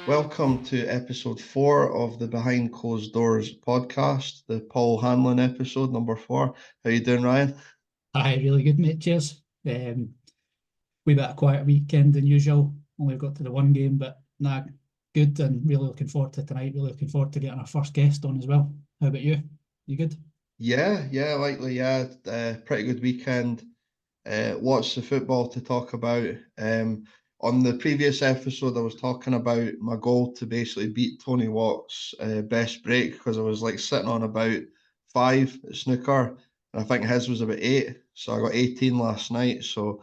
Welcome to episode 4 of the Behind Closed Doors podcast, the Paul Hanlon episode, number 4. How you doing, Ryan? Aye, really good, mate. Cheers. Wee bit of quiet weekend than usual. Only got to the one game, but nah, good, and really looking forward to tonight. Really looking forward to getting our first guest on as well. How about you? You good? Yeah, likely, yeah. Pretty good weekend. Lots of football to talk about. On the previous episode, I was talking about my goal to basically beat Tony Watt's best break because I was like sitting on about 5 at snooker, and I think his was about 8. So I got 18 last night. So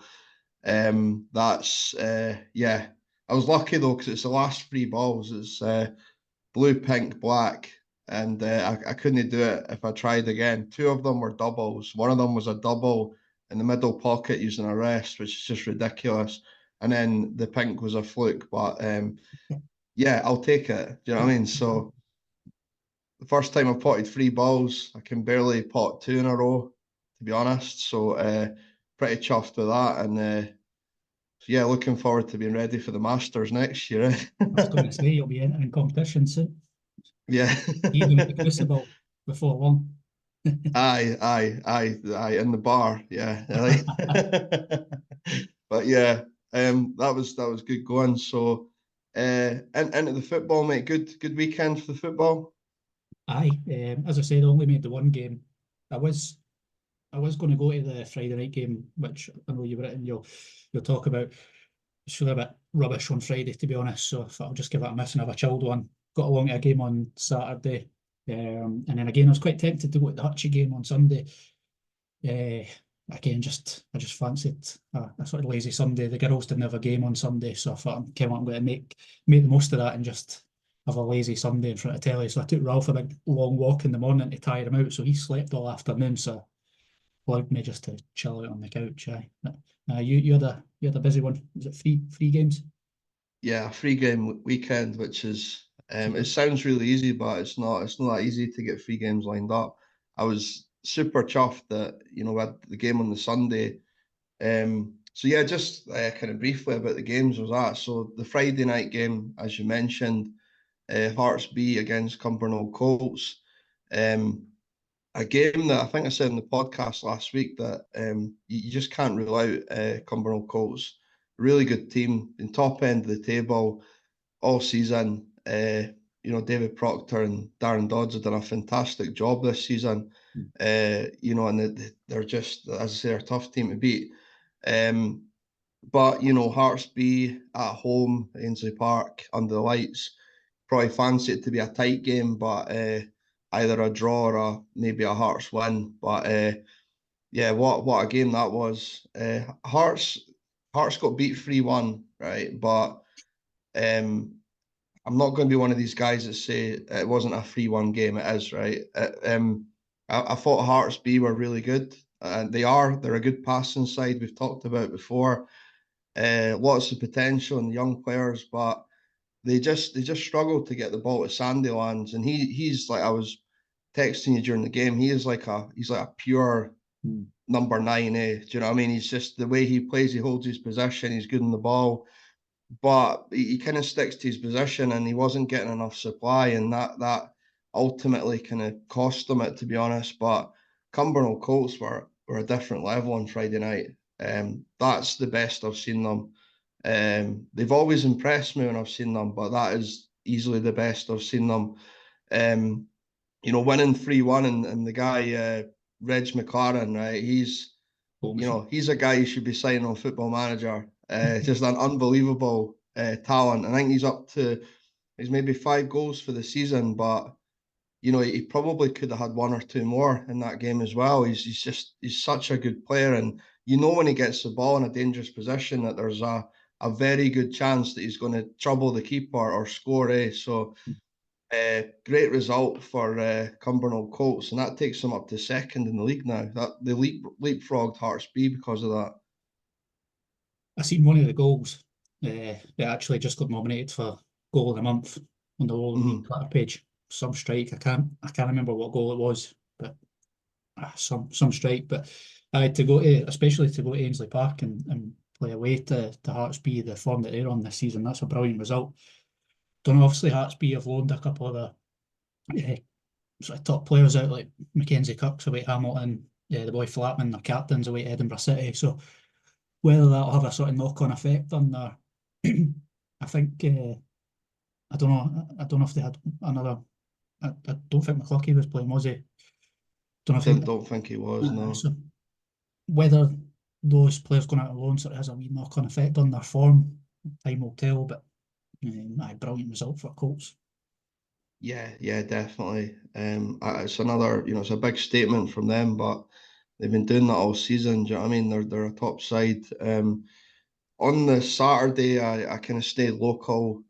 that's yeah. I was lucky though because it's the last 3 balls. It's blue, pink, black, and I couldn't do it if I tried again. 2 of them were doubles. One of them was a double in the middle pocket using a rest, which is just ridiculous. And then the pink was a fluke, but yeah, I'll take it. Do you know what I mean? So the first time I potted 3 balls, I can barely pot 2 in a row, to be honest. So pretty chuffed with that, and so yeah, looking forward to being ready for the Masters next year. I was going to say you'll be entering competition soon. Yeah. Even at the Crucible before long. Aye, in the bar, yeah. But yeah, that was good going. So, and into the football, mate. Good weekend for the football. Aye, as I said, I only made the one game. I was I was going to go to the Friday night game, which I know you've written. You'll talk about. It's really a bit rubbish on Friday, to be honest. So I thought I'll just give it a miss and have a chilled one. Got along to a game on Saturday, and then again I was quite tempted to go to the Hutchie game on Sunday. Again, I just fancied a sort of lazy Sunday. The girls didn't have a game on Sunday, so I thought I'm going to make the most of that and just have a lazy Sunday in front of telly. So I took Ralph a big long walk in the morning to tire him out. So he slept all afternoon. So allowed me just to chill out on the couch. Aye. But, you had a busy one. Was it three games? Yeah, a free game weekend, which is it sounds really easy, but it's not. It's not that easy to get 3 games lined up. I was super chuffed that we had the game on the Sunday. So yeah, just kind of briefly about the games was that. So the Friday night game, as you mentioned, Hearts B against Cumbernauld Colts. Um, a game that I think I said in the podcast last week that you just can't rule out Cumbernauld Colts. Really good team, in top end of the table all season. David Proctor and Darren Dodds have done a fantastic job this season. And they're just, as I say, they're a tough team to beat. But Hearts B at home, Ainsley Park, under the lights, probably fancy it to be a tight game, but either a draw or maybe a Hearts win. But yeah, what a game that was. Hearts got beat 3-1, right? But I'm not going to be one of these guys that say it wasn't a 3-1 game. It is, right? I thought Hearts B were really good. They're a good passing side. We've talked about before. Lots of potential in the young players, but they just struggle to get the ball to Sandilands. And he's like, I was texting you during the game. He's like a pure number 9. Do you know what I mean? He's just the way he plays. He holds his position. He's good on the ball, but he kind of sticks to his position, and he wasn't getting enough supply, and that ultimately kind of cost them it, to be honest. But Cumbernauld Colts were a different level on Friday night. That's the best I've seen them. They've always impressed me when I've seen them, but that is easily the best I've seen them. Winning 3-1, and the guy Reg McLaren, right? He's a guy you should be signing on Football Manager. Just an unbelievable talent. I think he's maybe 5 goals for the season, but he probably could have had 1 or 2 more in that game as well. He's such a good player, and when he gets the ball in a dangerous position that there's a very good chance that he's going to trouble the keeper or score. So great result for Cumbernauld Colts, and that takes them up to 2nd in the league now. That they leapfrogged Hearts B because of that. I seen one of the goals. They actually just got nominated for goal of the month on the Lowland League Twitter page. Some strike. I can't remember what goal it was, but some strike. But I had to go to, especially to go to Ainsley Park and play away to Hearts B, the form that they're on this season. That's a brilliant result. don't know, obviously Hatsby have loaned a couple of the sort of top players out, like Mackenzie Kirk's away at Hamilton, the boy Flatman, their captain's away at Edinburgh City. So whether that'll have a sort of knock-on effect on their, I think, I don't know. I don't know if they had another. I don't think McCluckie was playing, was he? Don't know if Don't think he was, no. so whether those players going out on loan sort of has a wee knock-on effect on their form, time will tell. But brilliant result for Colts. Yeah, definitely. It's another, it's a big statement from them, but they've been doing that all season. Do you know what I mean? They're a top side. On the Saturday, I kind of stayed local.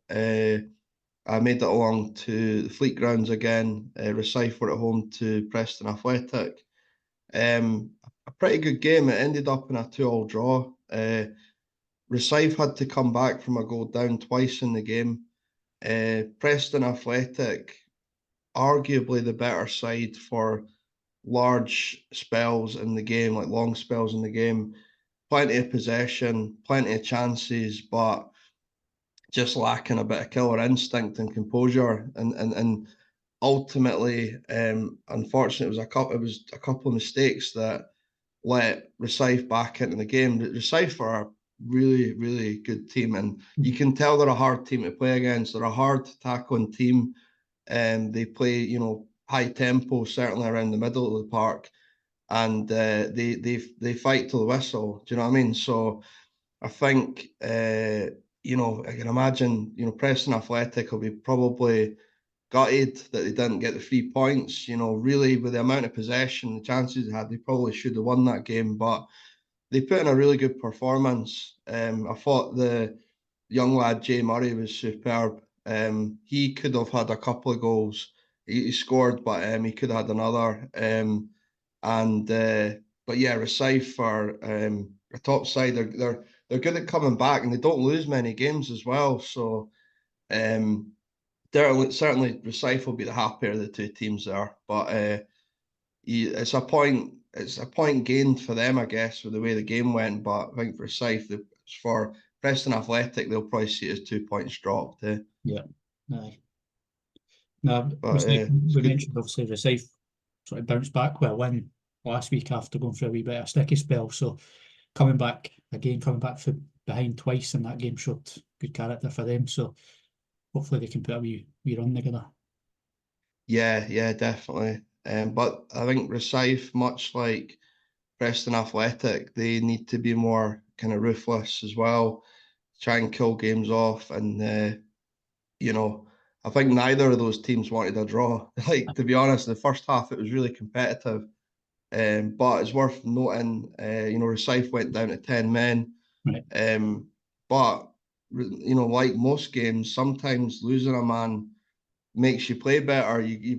I made it along to the Fleet Grounds again. Rosyth were at home to Preston Athletic. A pretty good game. It ended up in a 2-2 draw. Rosyth had to come back from a goal down twice in the game. Preston Athletic, arguably the better side for large spells in the game, like long spells in the game. Plenty of possession, plenty of chances, but just lacking a bit of killer instinct and composure. And ultimately, unfortunately, it was a couple of mistakes that let Rosyth back into the game. Rosyth are a really, really good team, and you can tell they're a hard team to play against. They're a hard tackling team, and they play, high tempo, certainly around the middle of the park, and they fight to the whistle. Do you know what I mean? So I think I can imagine Preston Athletic will be probably gutted that they didn't get the 3 points. Really with the amount of possession, the chances they had, they probably should have won that game, but they put in a really good performance. I thought the young lad Jay Murray was superb. He could have had a couple of goals. He scored, but he could have had another. And but yeah, Rosyth for a top side. They're good at coming back, and they don't lose many games as well. So certainly Rosyth will be the happier of the two teams there. But it's a point gained for them, I guess, with the way the game went. But I think for Rosyth, for Preston Athletic, they'll probably see it as 2 points dropped. Yeah, aye. Now, But it's we good. mentioned obviously Rosyth sort of bounced back with a win last week after going through a wee bit of a sticky spell. So coming back from behind twice in that game showed good character for them. So hopefully they can put a wee run together. Yeah, definitely. But I think Rosyth, much like Preston Athletic, they need to be more kind of ruthless as well, try and kill games off. And, I think neither of those teams wanted a draw. Like, to be honest, in the first half, it was really competitive. But it's worth noting, Rosyth went down to 10 men. Right. But, like most games, sometimes losing a man makes you play better. You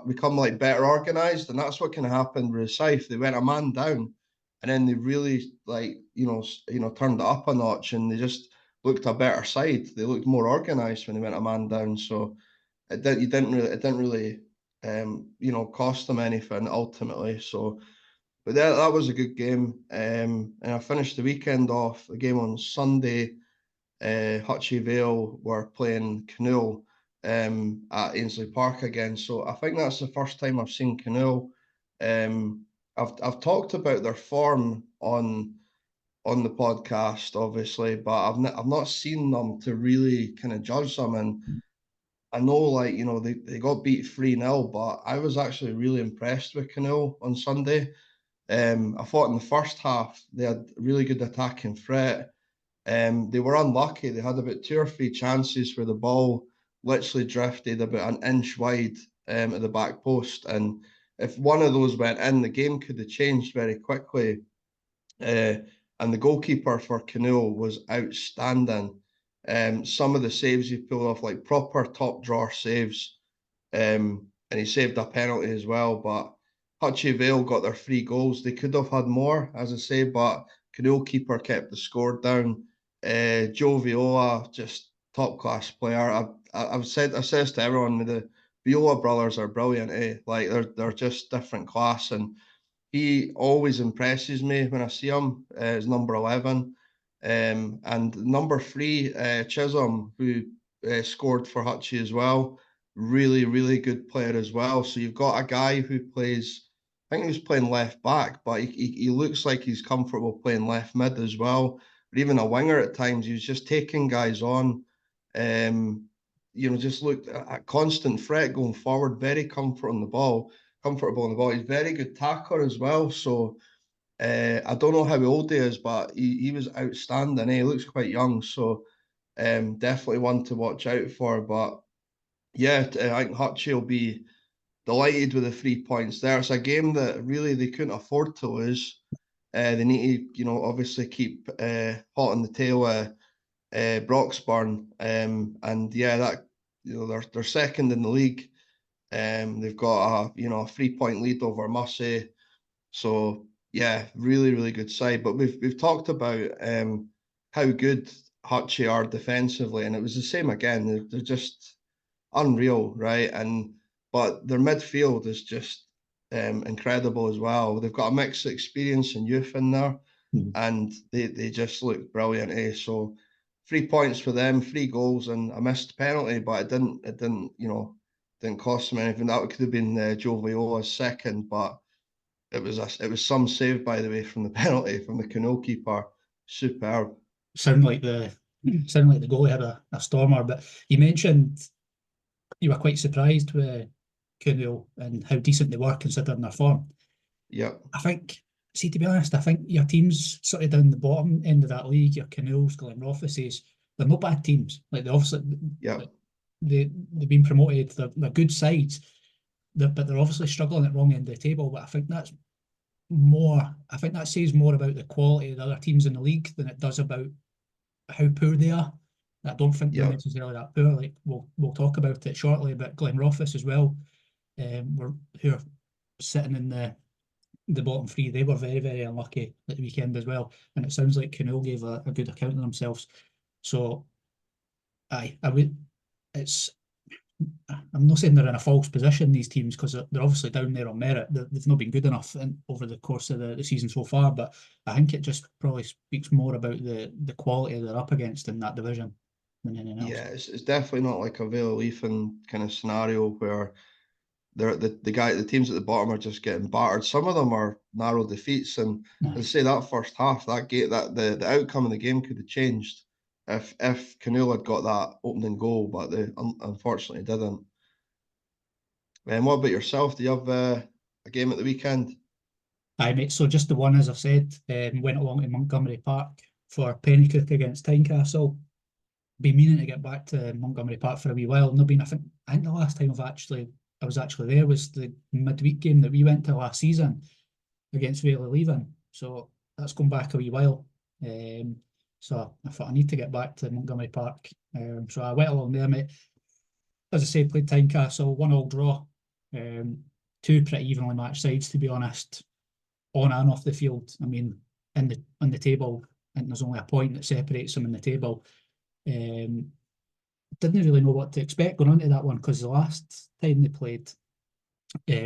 become like better organised, and that's what kind of happened with Scythe. They went a man down, and then they really turned it up a notch, and they just looked a better side. They looked more organised when they went a man down. So it didn't really cost them anything ultimately. So. But that was a good game, and I finished the weekend off the game on Sunday. Hutchie Vale were playing Canoe at Ainsley Park again. So I think that's the first time I've seen Canoe. I've talked about their form on the podcast, obviously, but I've not seen them to really kind of judge them. And I know, like, they got beat 3-0, but I was actually really impressed with Canoe on Sunday. I thought in the first half they had really good attacking threat. They were unlucky. They had about 2 or 3 chances where the ball literally drifted about an inch wide at the back post. And if one of those went in, the game could have changed very quickly. And the goalkeeper for Canoe was outstanding. Some of the saves he pulled off, like proper top drawer saves. And he saved a penalty as well. But Hutchie Vale got their 3 goals. They could have had more, as I say, but Canoe keeper kept the score down. Joe Viola, just top class player. I've said this to everyone. The Viola brothers are brilliant. Like they're just different class, and he always impresses me when I see him. As number 11, and number 3, Chisholm, who scored for Hutchie as well. Really, really good player as well. So you've got a guy who plays, I think he was playing left back, but he looks like he's comfortable playing left mid as well. Or even a winger at times. He was just taking guys on. Just looked a constant threat going forward, very comfortable on the ball. He's very good tackler as well. So I don't know how old he is, but he was outstanding. He looks quite young, so definitely one to watch out for. But yeah, I think Hutchie will be delighted with the 3 points there. It's a game that really they couldn't afford to lose. They need to, obviously keep hot on the tail of Broxburn. And yeah, that they're second in the league. They've got a 3 point lead over Mussey. So yeah, really, really good side. But we've talked about how good Hutchie are defensively, and it was the same again. They're just unreal, right? But their midfield is just incredible as well. They've got a mix of experience and youth in there, and they just look brilliant. So 3 points for them, 3 goals, and a missed penalty, but it didn't cost them anything. That could have been Joe Viola's second, but it was some save, by the way, from the penalty from the Canoe keeper. Superb. Sound like the goalie had a stormer. But you mentioned you were quite surprised with Canoe and how decent they were considering their form. Yeah. I think, see, to be honest, I think your teams sort of down the bottom end of that league, your Canoes, Glenrothises, they're not bad teams. Like they obviously, Yeah. they've been promoted. They're good sides, but they're obviously struggling at the wrong end of the table. But I think that says more about the quality of the other teams in the league than it does about how poor they are. I don't think they're necessarily that poor. Like we'll talk about it shortly, but Glenrothes as well, who are sitting in the bottom three, they were very, very unlucky at the weekend as well. And it sounds like Canoe gave a good account of themselves. So I would. I'm not saying they're in a false position, these teams, because they're obviously down there on merit. They've not been good enough over the course of the season so far, but I think it just probably speaks more about the quality they're up against in that division than anything else. Yeah, it's definitely not like a Vale Leafin kind of scenario where the teams at the bottom are just getting battered. Some of them are narrow defeats, and as I say, that first half, that the outcome of the game could have changed if Canoe had got that opening goal, but they unfortunately didn't. And what about yourself? Do you have a game at the weekend? Aye, mate. So just the one, as I've said, went along to Montgomery Park for Pennycook against Tynecastle. Been meaning to get back to Montgomery Park for a wee while. Not been. I think the last time I was actually there was the midweek game that we went to last season against Vale Leaving. So that's gone back a wee while. So I thought I need to get back to Montgomery Park. So I went along there, mate. As I say, played Tynecastle, 1-1 draw. Two pretty evenly matched sides, to be honest, on and off the field. I mean, on the table, and there's only a point that separates them in the table. Didn't really know what to expect going on to that one, because the last time they played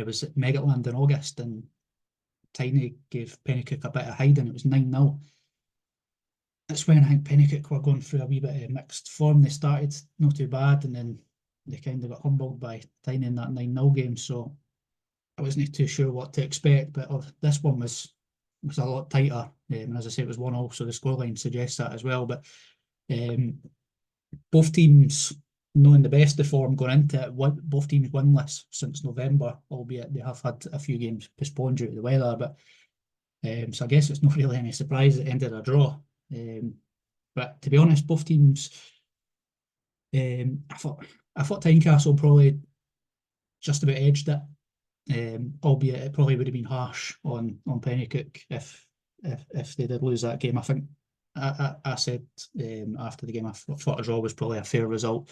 was at Megatland in August, and Tiny gave Pennycook a bit of hiding. It was 9-0. That's when I think Pennycook were going through a wee bit of mixed form. They started not too bad, and then they kind of got humbled by Tiny in that 9-0 game. So I wasn't too sure what to expect, but this one was a lot tighter. And as I say, it was 1-0, so the scoreline suggests that as well. But both teams knowing the best of form going into it, both teams winless since November, albeit they have had a few games postponed due to the weather. But so I guess it's not really any surprise it ended a draw. But to be honest, both teams, I thought Tynecastle probably just about edged it, albeit it probably would have been harsh on Pennycook if they did lose that game. I think I said after the game I thought a draw was probably a fair result.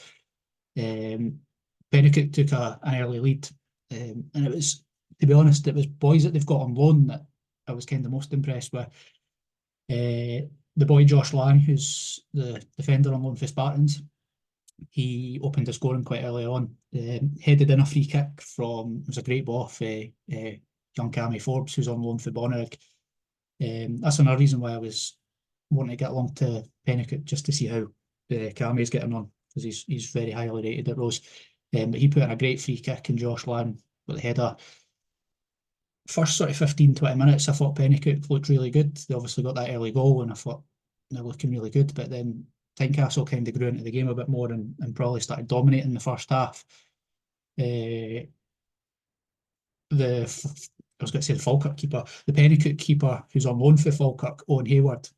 Pennycook took an early lead, and it was, to be honest, it was boys that they've got on loan that I was kind of most impressed with. The boy Josh Lang, who's the defender on loan for Spartans, he opened the scoring quite early on. Headed in a free kick from, it was a great ball off young Cammy Forbes, who's on loan for Bonnyrigg. That's another reason why I was wanting to get along to Pennycook, just to see how Cammy's getting on. because he's very highly rated at Rose. But he put in a great free kick, and Josh Lang with the header. First sort of 15, 20 minutes, I thought Pennycook looked really good. They obviously got that early goal, and I thought they're looking really good. But then Tynecastle kind of grew into the game a bit more and probably started dominating the first half. I was going to say the Falkirk keeper, the Pennycook keeper, who's on loan for Falkirk, Owen Hayward.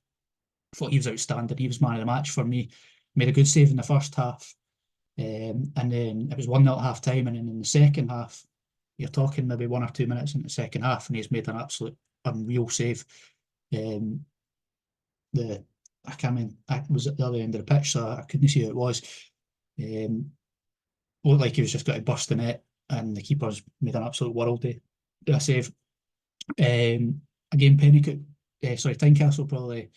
I thought he was outstanding. He was man of the match for me. Made a good save in the first half. And then it was 1-0 at half time. And then in the second half, you're talking maybe 1 or 2 minutes in the second half, and he's made an absolute unreal save. I can't remember, I was at the other end of the pitch, so I couldn't see who it was. Looked like he was just got to burst the net, and the keeper's made an absolute world of a save. Again, Pennycook, Tynecastle probably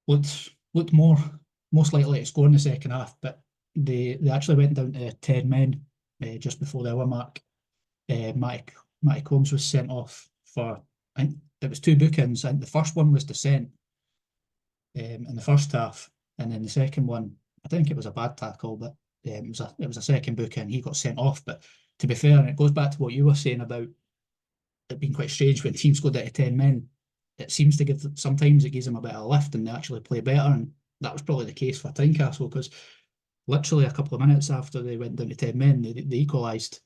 looked most likely to score in the second half, but they actually went down to 10 men just before the hour mark. Matty Combs was sent off for, I think it was 2 bookings. I think the first one was dissent in the first half, and then the second one, I think it was a bad tackle, but it was a second booking. He got sent off. But to be fair, and it goes back to what you were saying about it being quite strange when teams go down to 10 men. It seems to sometimes it gives them a bit of a lift and they actually play better, and that was probably the case for Tynecastle, because literally a couple of minutes after they went down to 10 men, they equalised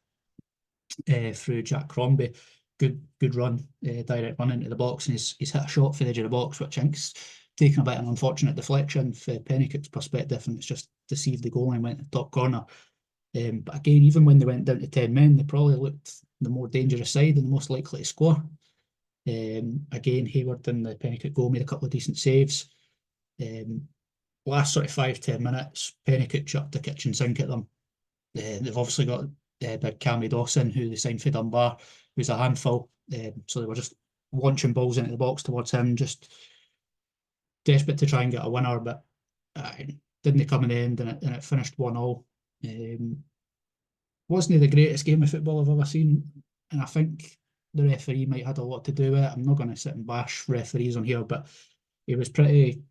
through Jack Crombie. Good run, direct run into the box, and he's hit a shot for the edge of the box, which I think's taken a bit of an unfortunate deflection for Pennycook's perspective, and it's just deceived the goal and went to the top corner. But again, even when they went down to 10 men, they probably looked the more dangerous side and the most likely to score. Again, Hayward in the Pennycook goal made a couple of decent saves. Last sort of 5-10 minutes, Pennycook chucked the kitchen sink at them. They've obviously got big Cammy Dawson, who they signed for Dunbar, who's a handful. So they were just launching balls into the box towards him, just desperate to try and get a winner, but didn't come in the end, and it finished 1-1. Wasn't the greatest game of football I've ever seen, and I think the referee might have had a lot to do with it. I'm not going to sit and bash referees on here, but he was pretty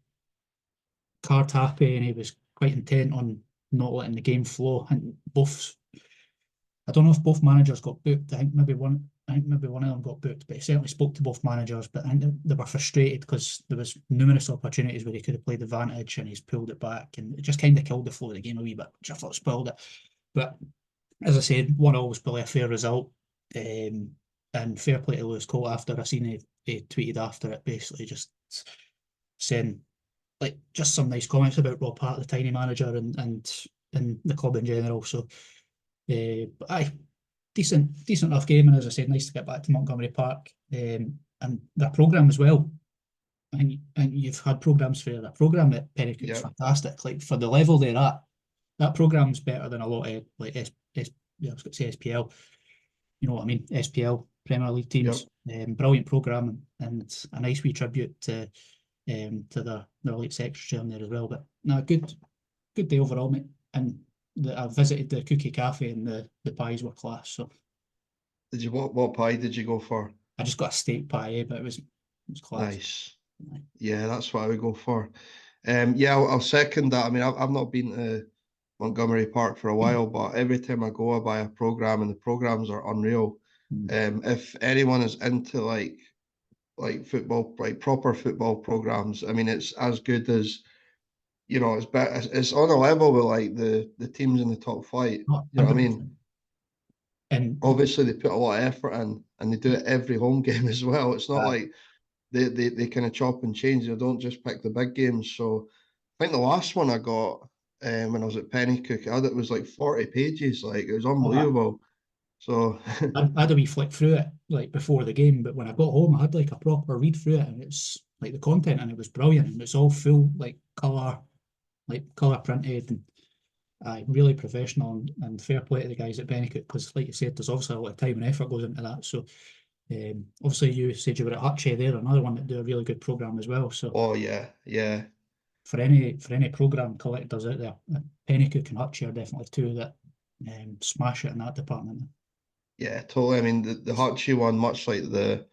card happy, and he was quite intent on not letting the game flow. And I don't know if both managers got booked. I think maybe one of them got booked, but he certainly spoke to both managers. But I think they were frustrated because there was numerous opportunities where he could have played advantage, and he's pulled it back, and it just kind of killed the flow of the game a wee bit, which I thought spoiled it. But as I said, 1-1 was probably a fair result, and fair play to Lewis Cole. After I seen he tweeted after it, basically just saying just some nice comments about Rob Hart, the tiny manager, and the club in general. So, but decent enough game, and as I said, nice to get back to Montgomery Park, and their programme as well. And you've had programmes for the programme at Pennycook's fantastic. Like, for the level they're at, that programme's better than a lot of I was going to say SPL. You know what I mean? SPL Premier League teams. Brilliant programme, and it's a nice wee tribute to their late secretary on there as well. But no, good day overall, mate. And I visited the Cookie Cafe, and the pies were class. So, did you what pie did you go for? I just got a steak pie, but it was class. Nice. Yeah, that's what I would go for. I'll second that. I mean, I've not been to Montgomery Park for a while, but every time I go, I buy a program, and the programs are unreal. If anyone is into like football, like proper football programs, I mean, it's as good as, it's better. It's on a level with like the teams in the top flight. You know what I mean? And obviously they put a lot of effort in, and they do it every home game as well. It's not like they kind of chop and change. They don't just pick the big games. So I think the last one I got when I was at Pennycook, it was like 40 pages. Like, it was unbelievable. So I had a wee flick through it like before the game, but when I got home, I had like a proper read through it, and it's like the content, and it was brilliant, and it's all full like colour printed, and really professional, and fair play to the guys at Pennycook, because like you said, there's obviously a lot of time and effort goes into that. So obviously you said you were at Hutchie there, another one that do a really good programme as well. So yeah. For any programme collectors out there, Pennycook and Hutchie are definitely two that smash it in that department. Yeah, totally. I mean, the Hutchie one, much like the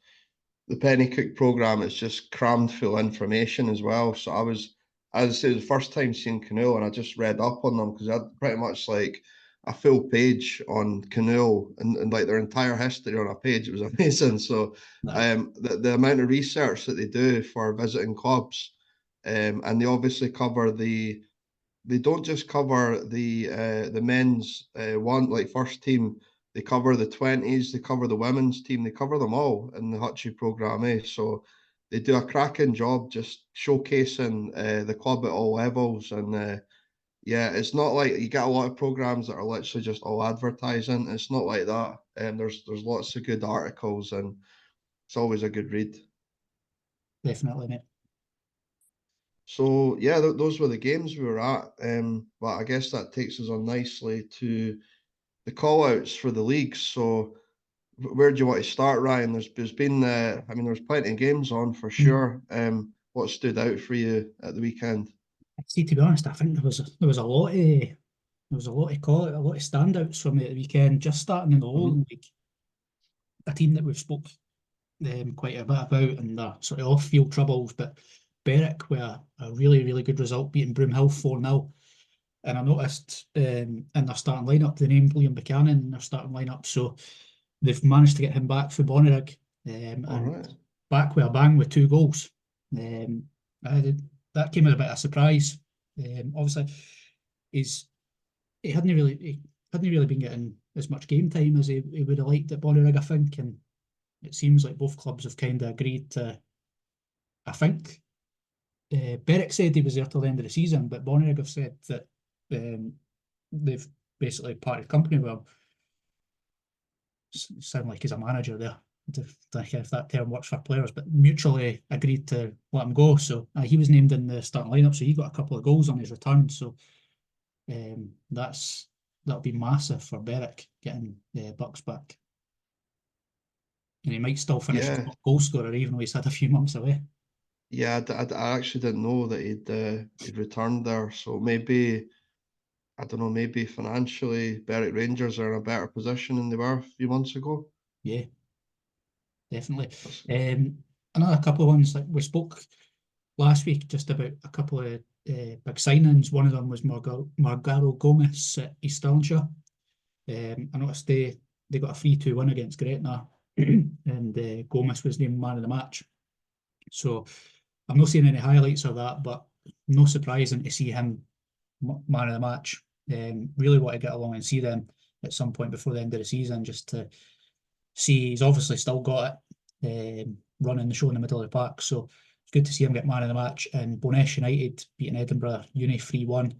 Pennycook programme, it's just crammed full of information as well. So I was as I say, the first time seeing Canoe, and I just read up on them because I had pretty much like a full page on Canoe and like their entire history on a page. It was amazing. So Right. the amount of research that they do for visiting clubs, and they obviously cover they don't just cover the men's one like first team. They cover the 20s. They cover the women's team. They cover them all in the Hutchie programme. So they do a cracking job just showcasing the club at all levels. And yeah, it's not like you get a lot of programs that are literally just all advertising. It's not like that. There's lots of good articles, and it's always a good read. Definitely, mate. So yeah, those were the games we were at. But I guess that takes us on nicely to the call outs for the leagues. So where do you want to start, Ryan? There's been I mean there's plenty of games on for Mm. sure. What stood out for you at the weekend? See, to be honest, I think there was a lot of call a lot of standouts for me at the weekend. Just starting in the Hmm. Lowland League, a team that we've spoke quite a bit about and the sort of off-field troubles, but Berwick were a really, really good result, beating Broomhill 4-0. And I noticed in their starting lineup, they named Liam Buchanan in their starting lineup. So they've managed to get him back for Bonnyrigg, All and right. back with a bang with 2 goals. Um, that came as a bit of a surprise. Obviously, he's he hadn't really been getting as much game time as he would have liked at Bonnyrigg, I think. And it seems like both clubs have kind of agreed to. I think Berwick said he was there till the end of the season, but Bonnyrigg have said that um, they've basically parted company with him. Sound like he's a manager there. I don't know if that term works for players, but mutually agreed to let him go. So he was named in the starting lineup, so he got a couple of goals on his return. So that'll be massive for Berwick getting Bucks back, and he might still finish as Yeah, top goal scorer even though he's had a few months away. yeah. I actually didn't know that he'd returned there. So maybe I don't know. Maybe financially, Berwick Rangers are in a better position than they were a few months ago. Yeah, definitely. That's, Another couple of ones like we spoke last week just about a couple of big signings. One of them was Margaro Gomez at East Stirlingshire. I noticed they got a 3-2 win against Gretna, and Gomez was named man of the match. So I'm not seeing any highlights of that, but no surprising to see him man of the match. Really want to get along and see them at some point before the end of the season, just to see. He's obviously still got it, running the show in the middle of the park. So it's good to see him get man of the match. And Bonesh United beating Edinburgh Uni 3-1.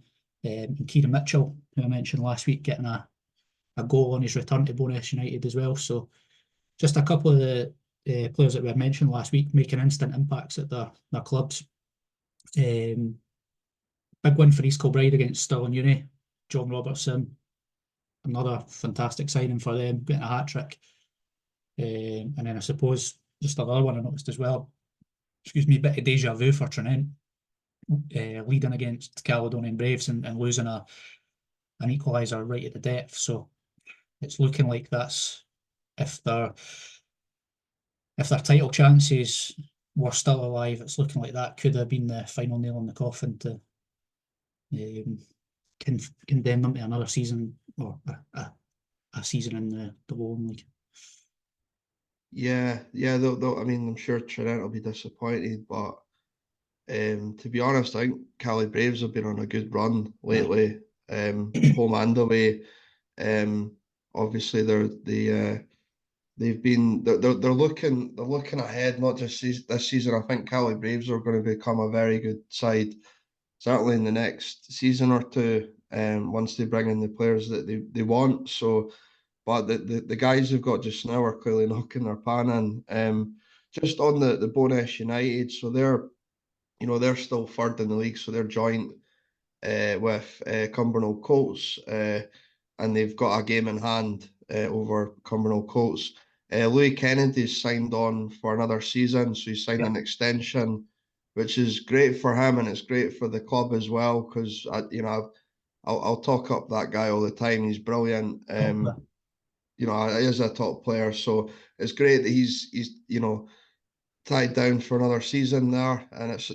And Kieran Mitchell, who I mentioned last week, getting a goal on his return to Bonesh United as well. So just a couple of the players that we had mentioned last week making instant impacts at their clubs. Um, Big win for East Kilbride against Stirling Uni. John Robertson, another fantastic signing for them, getting a hat trick. And then I suppose just another one I noticed as well. Excuse me, a bit of deja vu for Tranent, leading against Caledonian Braves and losing an equaliser right at the death. So it's looking like that's if their if their title chances were still alive, it's looking like that could have been the final nail in the coffin to um, condemn them to another season or a season in the Lowland League. yeah. I mean, I'm sure Trent will be disappointed, but to be honest, I think Cali Braves have been on a good run Aye. lately, home and away. Um, Obviously, they're looking ahead, not just this season. I think Cali Braves are going to become a very good side, certainly in the next season or two. Once they bring in the players that they want. So, but the guys they've got just now are clearly knocking their pan in. Just on the Bonesh United, so they're still third in the league, so they're joint with Cumbernauld Colts, and they've got a game in hand over Cumbernauld Colts. Louis Kennedy's signed on for another season, so he's signed Yeah. an extension, which is great for him and it's great for the club as well. Because I'll talk up that guy all the time. He's brilliant. Top player. He is a top player, so it's great that he's tied down for another season there, and it's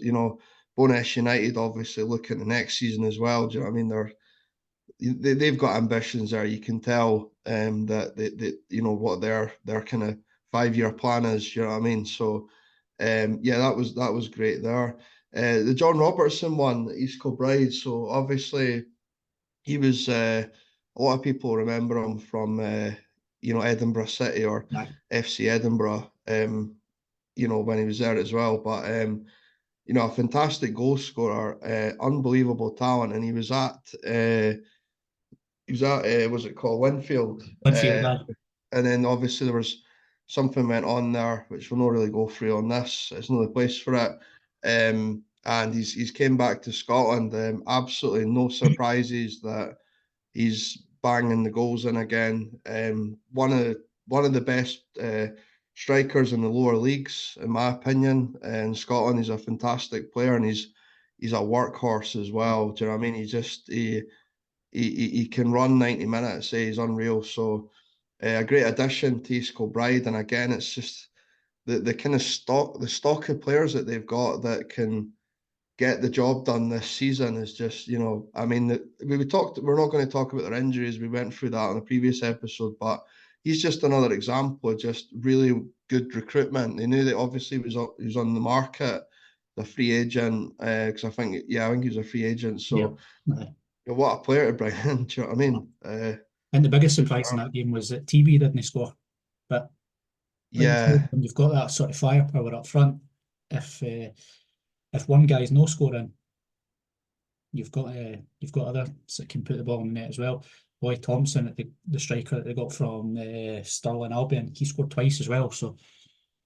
Bonus United obviously look at the next season as well. Do you know what I mean? They've got ambitions there. You can tell that they you know what their kind of 5-year plan is. You know what I mean? So yeah, that was great there. The John Robertson one, East Kilbride. So obviously he was a lot of people remember him from you know, Edinburgh City or Aye. FC Edinburgh. You know, when he was there as well, but you know, a fantastic goal scorer, unbelievable talent, and he was at was it called Winfield, Linfield, aye. and then obviously there was something went on there which we'll not really go through on this. It's not the place for it. And he's came back to Scotland. Absolutely no surprises that he's banging the goals in again. One of the best strikers in the lower leagues, in my opinion. In Scotland, he's a fantastic player, and he's a workhorse as well. Do you know what I mean? He can run 90 minutes. He's unreal. So a great addition to East Kilbride, and again, it's just the kind of stock of players that they've got that can get the job done this season is just, you know, I mean, we're not going to talk about their injuries. We went through that on a previous episode, but he's just another example of just really good recruitment. They knew that obviously he was on the market, the free agent, because I think he was a free agent. Yep. So Aye. you know, what a player to bring in. Do you know what I mean? And the biggest Good surprise for in him. that game was that TB didn't score. But like you said, Yeah, when you've got that sort of firepower up front, if one guy's no scoring, you've got others that can put the ball in the net as well. Boy Thompson, at the striker that they got from Stirling Albion, he scored twice as well. So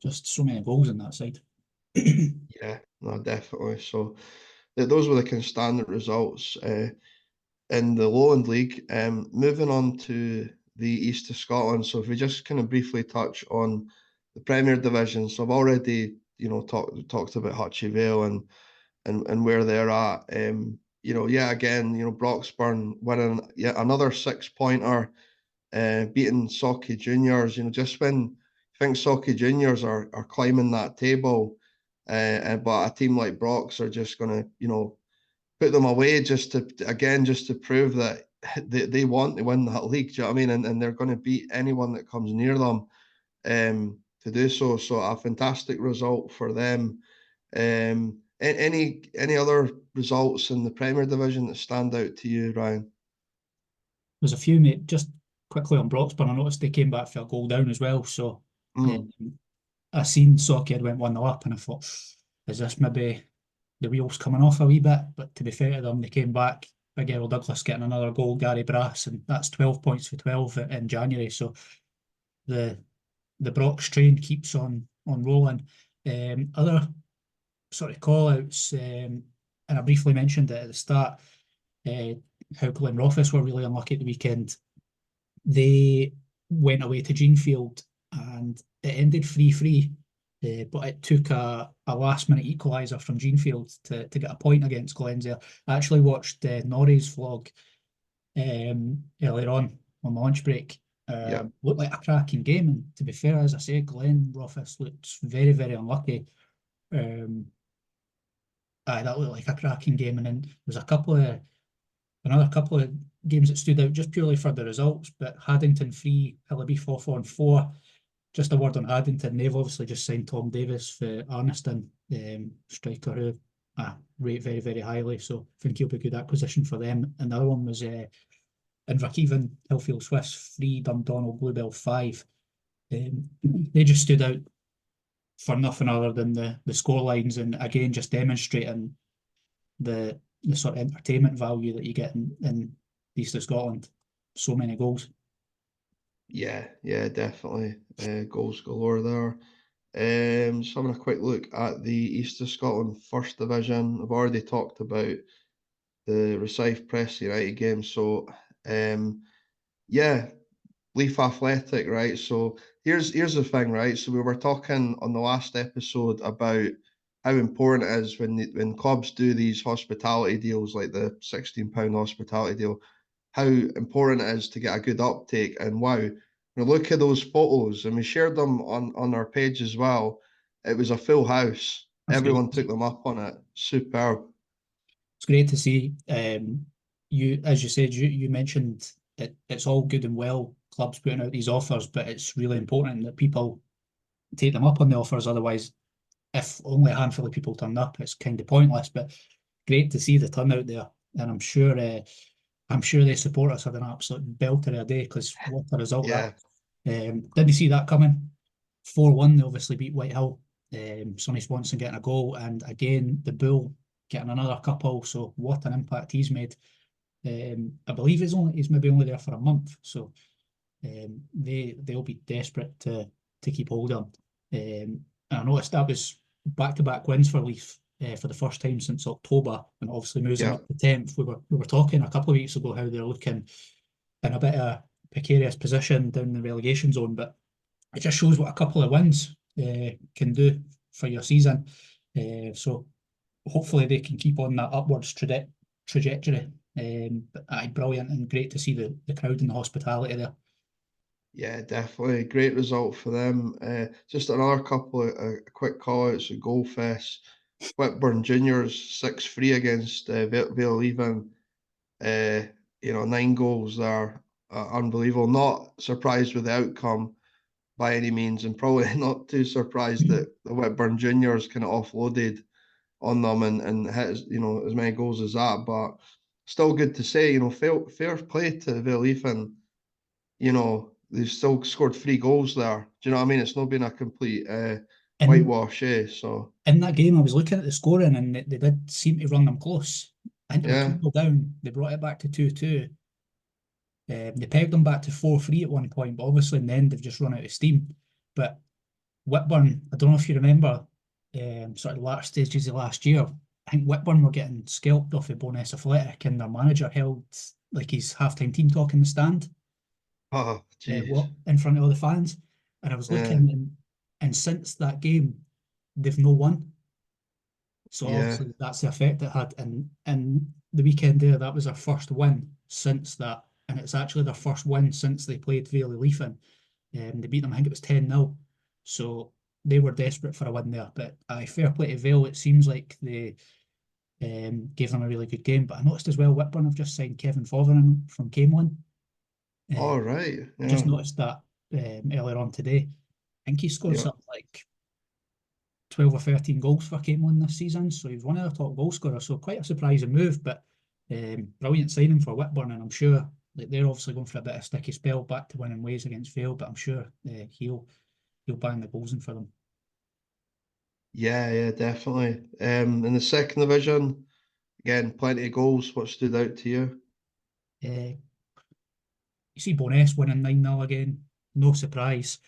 just so many goals in that side. yeah, no, definitely. So those were the kind of standard results. In the Lowland League. Moving on to the east of Scotland. So if we just kind of briefly touch on the Premier Division. So I've already, you know, talked about Hutchie Vale and where they're at. You know, yeah, again, you know, Broxburn winning yet another 6-pointer, beating Socky Juniors. You know, just when I think Socky Juniors are climbing that table, but a team like Brox are just going to, you know, put them away just to again just to prove that they want to win that league. Do you know what I mean? And they're going to beat anyone that comes near them to do so. So a fantastic result for them. Any other results in the Premier Division that stand out to you, Ryan? There's a few, mate. Just quickly on Broxburn, I noticed they came back for a goal down as well. So Mm, um, I seen Socky had went 1-0 up, and I thought, is this maybe the wheels coming off a wee bit? But to be fair to them, they came back. Big Errol Douglas getting another goal, Gary Brass, and that's 12 points for 12 in January. So the the Brox train keeps on rolling. Other sort of call outs, and I briefly mentioned it at the start, uh, how Glenrothes were really unlucky at the weekend. They went away to Jeanfield and it ended 3-3. But it took a last minute equaliser from Jeanfield to get a point against Glens. I actually watched Norrie's vlog earlier on my lunch break. yeah, Looked like a cracking game, and to be fair, as I say, Glenrothes looked very, very unlucky. Um, that looked like a cracking game, and then there's another couple of games that stood out just purely for the results. But Haddington 3, Hillabeef off on 4. Just a word on Haddington. They've obviously just signed Tom Davis for Arniston, striker who I rate very, very highly. So I think he'll be a good acquisition for them. And the other one was Inverkeven, Hillfield Swiss 3, Dundonald Bluebell 5. They just stood out for nothing other than the score lines, and again just demonstrating the sort of entertainment value that you get in the East of Scotland. So many goals. yeah, definitely. Goals galore there. Just having a quick look at the East of Scotland First Division. I've already talked about the Rosyth Preston United game. So, yeah, Leaf Athletic, right? So here's the thing, right? So we were talking on the last episode about how important it is when clubs do these hospitality deals, like the £16 hospitality deal, how important it is to get a good uptake. And wow, we look at those photos, and we shared them on our page as well. It was a full house. That's great. Everyone took them up on it. Superb. It's great to see. You, as you said, you mentioned it's all good and well clubs putting out these offers, but it's really important that people take them up on the offers. Otherwise, if only a handful of people turn up, it's kind of pointless. But great to see the turnout there, and I'm sure the supporters had an absolute belter of a day because what a result that. Yeah, Didn't see that coming. 4-1, they obviously beat Whitehill. Sonny Swanson getting a goal, and again the Bull getting another couple. So what an impact he's made. I believe he's maybe only there for a month, so they'll be desperate to keep hold of him. And I noticed that was back-to-back wins for Leith for the first time since October, and obviously moves them yeah, up to 10th. We were talking a couple of weeks ago how they're looking in a bit of a precarious position down the relegation zone, but it just shows what a couple of wins can do for your season. So hopefully they can keep on that upwards trajectory. But brilliant and great to see the crowd and the hospitality there. yeah, definitely. Great result for them. Just another couple of quick call outs at Goalfest. Whitburn Juniors 6-3 against Vale Even. 9 goals there. Unbelievable. Not surprised with the outcome by any means, and probably not too surprised that the Whitburn Juniors kind of offloaded on them and hit as many goals as that. But still good to say, fair play to Vale Even. They've still scored 3 goals there. Do you know what I mean? It's not been a complete In whitewash, so in that game, I was looking at the scoring, and they did seem to run them close. I think they were yeah. 2-0 down. They brought it back to 2-2. They pegged them back to 4-3 at one point, but obviously in the end they've just run out of steam. But Whitburn, I don't know if you remember, sort of latter stages of last year, I think Whitburn were getting scalped off of Bonus Athletic, and their manager held like his halftime team talk in the stand, Oh, jeez. in front of all the fans. And I was Yeah, looking, and since that game, they've no won. So yeah. obviously that's the effect it had. And the weekend there, that was their first win since that. And it's actually their first win since they played Vale Leafin. They beat them, I think it was 10-0. So they were desperate for a win there. But fair play to Vale. It seems like they gave them a really good game. But I noticed as well, Whitburn have just signed Kevin Fotheringham from Camelin. All Uh, right. I just Yeah, noticed that earlier on today. I think he scored yeah. something like 12 or 13 goals for Camelin this season, so he was one of the top goal scorers. So quite a surprising move, but brilliant signing for Whitburn, and I'm sure they're obviously going for a bit of sticky spell back to winning ways against Vale, but I'm sure he'll bang the goals in for them. Yeah, yeah, definitely. In the second division, again, plenty of goals. What stood out to you? Uh, you see Bowness winning 9-0 again, no surprise.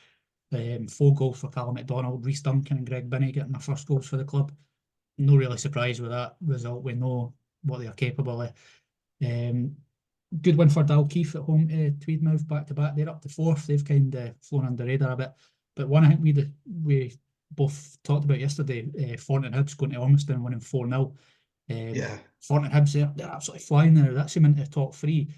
4 goals for Callum McDonald, Rhys Duncan and Greg Binney getting their first goals for the club. No really surprise with that result. We know what they are capable of. Um, Good win for Dalkeith at home to Tweedmouth back to back. They're up to fourth. They've kind of flown under the radar a bit. But one I think we both talked about yesterday, Thornton Hibs going to Ormiston and winning 4-0. Yeah, Thornton Hibs, they're absolutely flying now. That's them into the top three.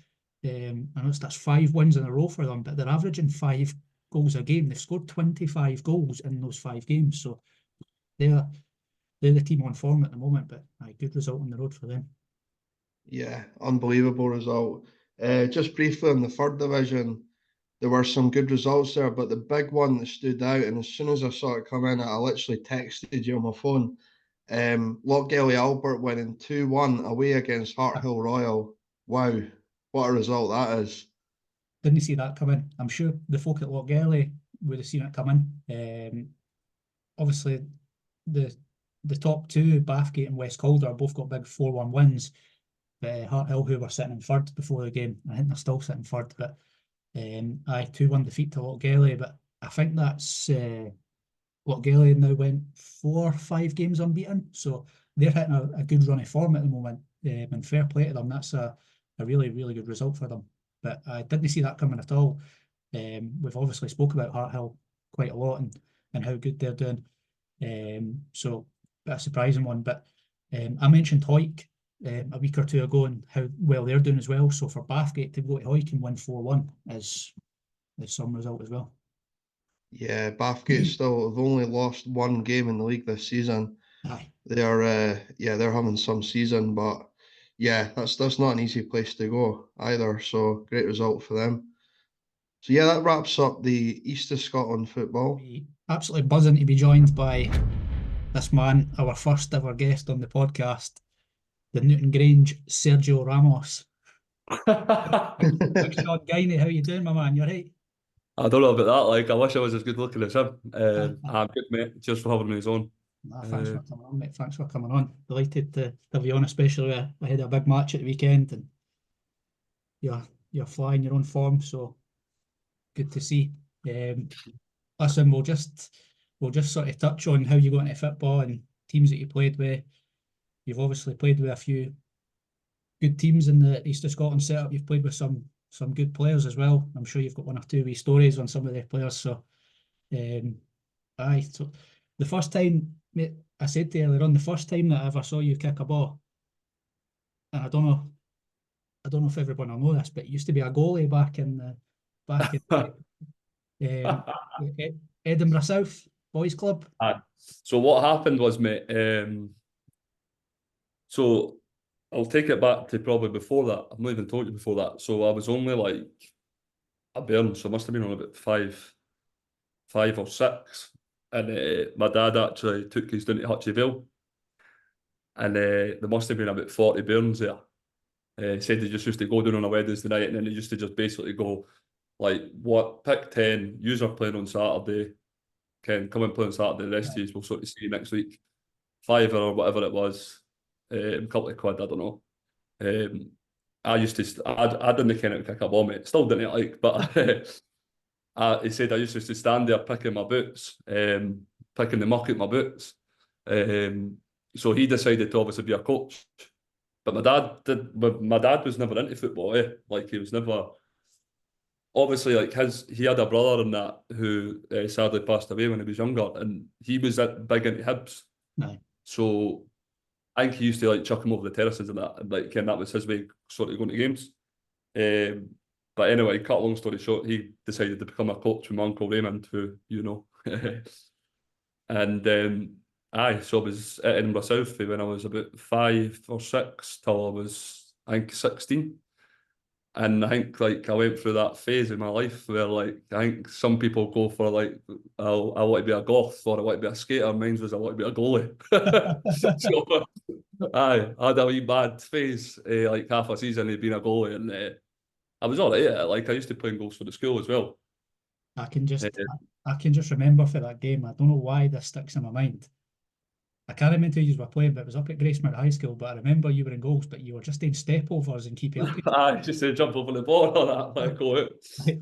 I know that's 5 wins in a row for them, but they're averaging 5 goals a game. They've scored 25 goals in those 5 games. So they're they're the team on form at the moment, but a good result on the road for them. yeah, unbelievable result. Just briefly in the third division, there were some good results there, but the big one that stood out, and as soon as I saw it come in, I literally texted you on my phone. Lochgelly Albert winning 2-1 away against Harthill Royal. Wow, what a result that is. Didn't see that coming. I'm sure the folk at Lochgelly would have seen it coming. Obviously, the the top two, Bathgate and West Calder, both got big 4-1 wins. Harthill, who were sitting in third before the game, I think they're still sitting third, but 2-1 defeat to Lochgelly. But I think that's Lochgelly now went 4 or 5 games unbeaten, so they're hitting a good run of form at the moment. And fair play to them. That's a really, really good result for them. But I didn't see that coming at all. We've obviously spoke about Harthill quite a lot and how good they're doing. So a surprising one. But I mentioned Hoyk a week or two ago and how well they're doing as well. So for Bathgate to go to Hoyk and win 4-1 is some result as well. Yeah, Bathgate still have only lost 1 game in the league this season. Aye. They are, they're having some season, but yeah, that's not an easy place to go either. So great result for them. So yeah, that wraps up the East of Scotland football. Be absolutely buzzing to be joined by this man, our first ever guest on the podcast, the Newtongrange Sergio Ramos. Big Sean Guiney, how you doing, my man? You right? I don't know about that. Like, I wish I was as good looking as him. I'm good, mate. Cheers for having me on. Nah, thanks Uh, for coming on, mate. Thanks for coming on. Delighted to have you on, especially ahead of a big match at the weekend, and you're flying your own form, so good to see. Um, Listen, we'll just sort of touch on how you got into football and teams that you played with. You've obviously played with a few good teams in the East of Scotland setup. You've played with some good players as well. I'm sure you've got one or two wee stories on some of their players. So, um, so the first time, mate, I said to you earlier on, the first time that I ever saw you kick a ball, and I don't know if everyone will know this, but it used to be a goalie back in um, Edinburgh South Boys Club. so what happened was, mate, so I'll take it back to probably before that. I've not even told you before that. So I was only like a bairn, so I must have been on about five or six. And my dad actually took us down to Hutchie Vale. And there must have been about 40 bairns there. Said they just used to go down on a Wednesday night, and then they used to just basically go, like, what, pick 10, yous are playing on Saturday, Ken, come and play on Saturday, the rest of you will sort of see you next week. Fiver or whatever it was, a couple of quid, I don't know. I used to, I didn't ken how to kick a ball, mate. Still didn't like, but he said I used to stand there picking my boots, picking the muck at my boots. So he decided to obviously be a coach. But my dad was never into football, eh? Like, he was never, obviously, like, he had a brother and that who sadly passed away when he was younger, and he was big into Hibs. No. So I think he used to like chuck him over the terraces and that, and like, and that was his way sort of going to games. But anyway, cut a long story short, he decided to become a coach with my uncle Raymond, who you know. And so I was at Edinburgh South when I was about 5 or 6 till I was, I think, 16. And I think, like, I went through that phase in my life where, like, I think some people go for, like, I want to be a goth or I want to be a skater. Mine was I want to be a goalie. So I had a wee bad phase, like half a season of being a goalie, and I was all right at it. Like, I used to play goals for the school as well. I can just Uh, I can just remember for that game. I don't know why this sticks in my mind. I can't remember who you were playing, but it was up at Gracemount High School. But I remember you were in goals, but you were just doing step overs and keeping up. I just to jump over the ball or that, like, go out. It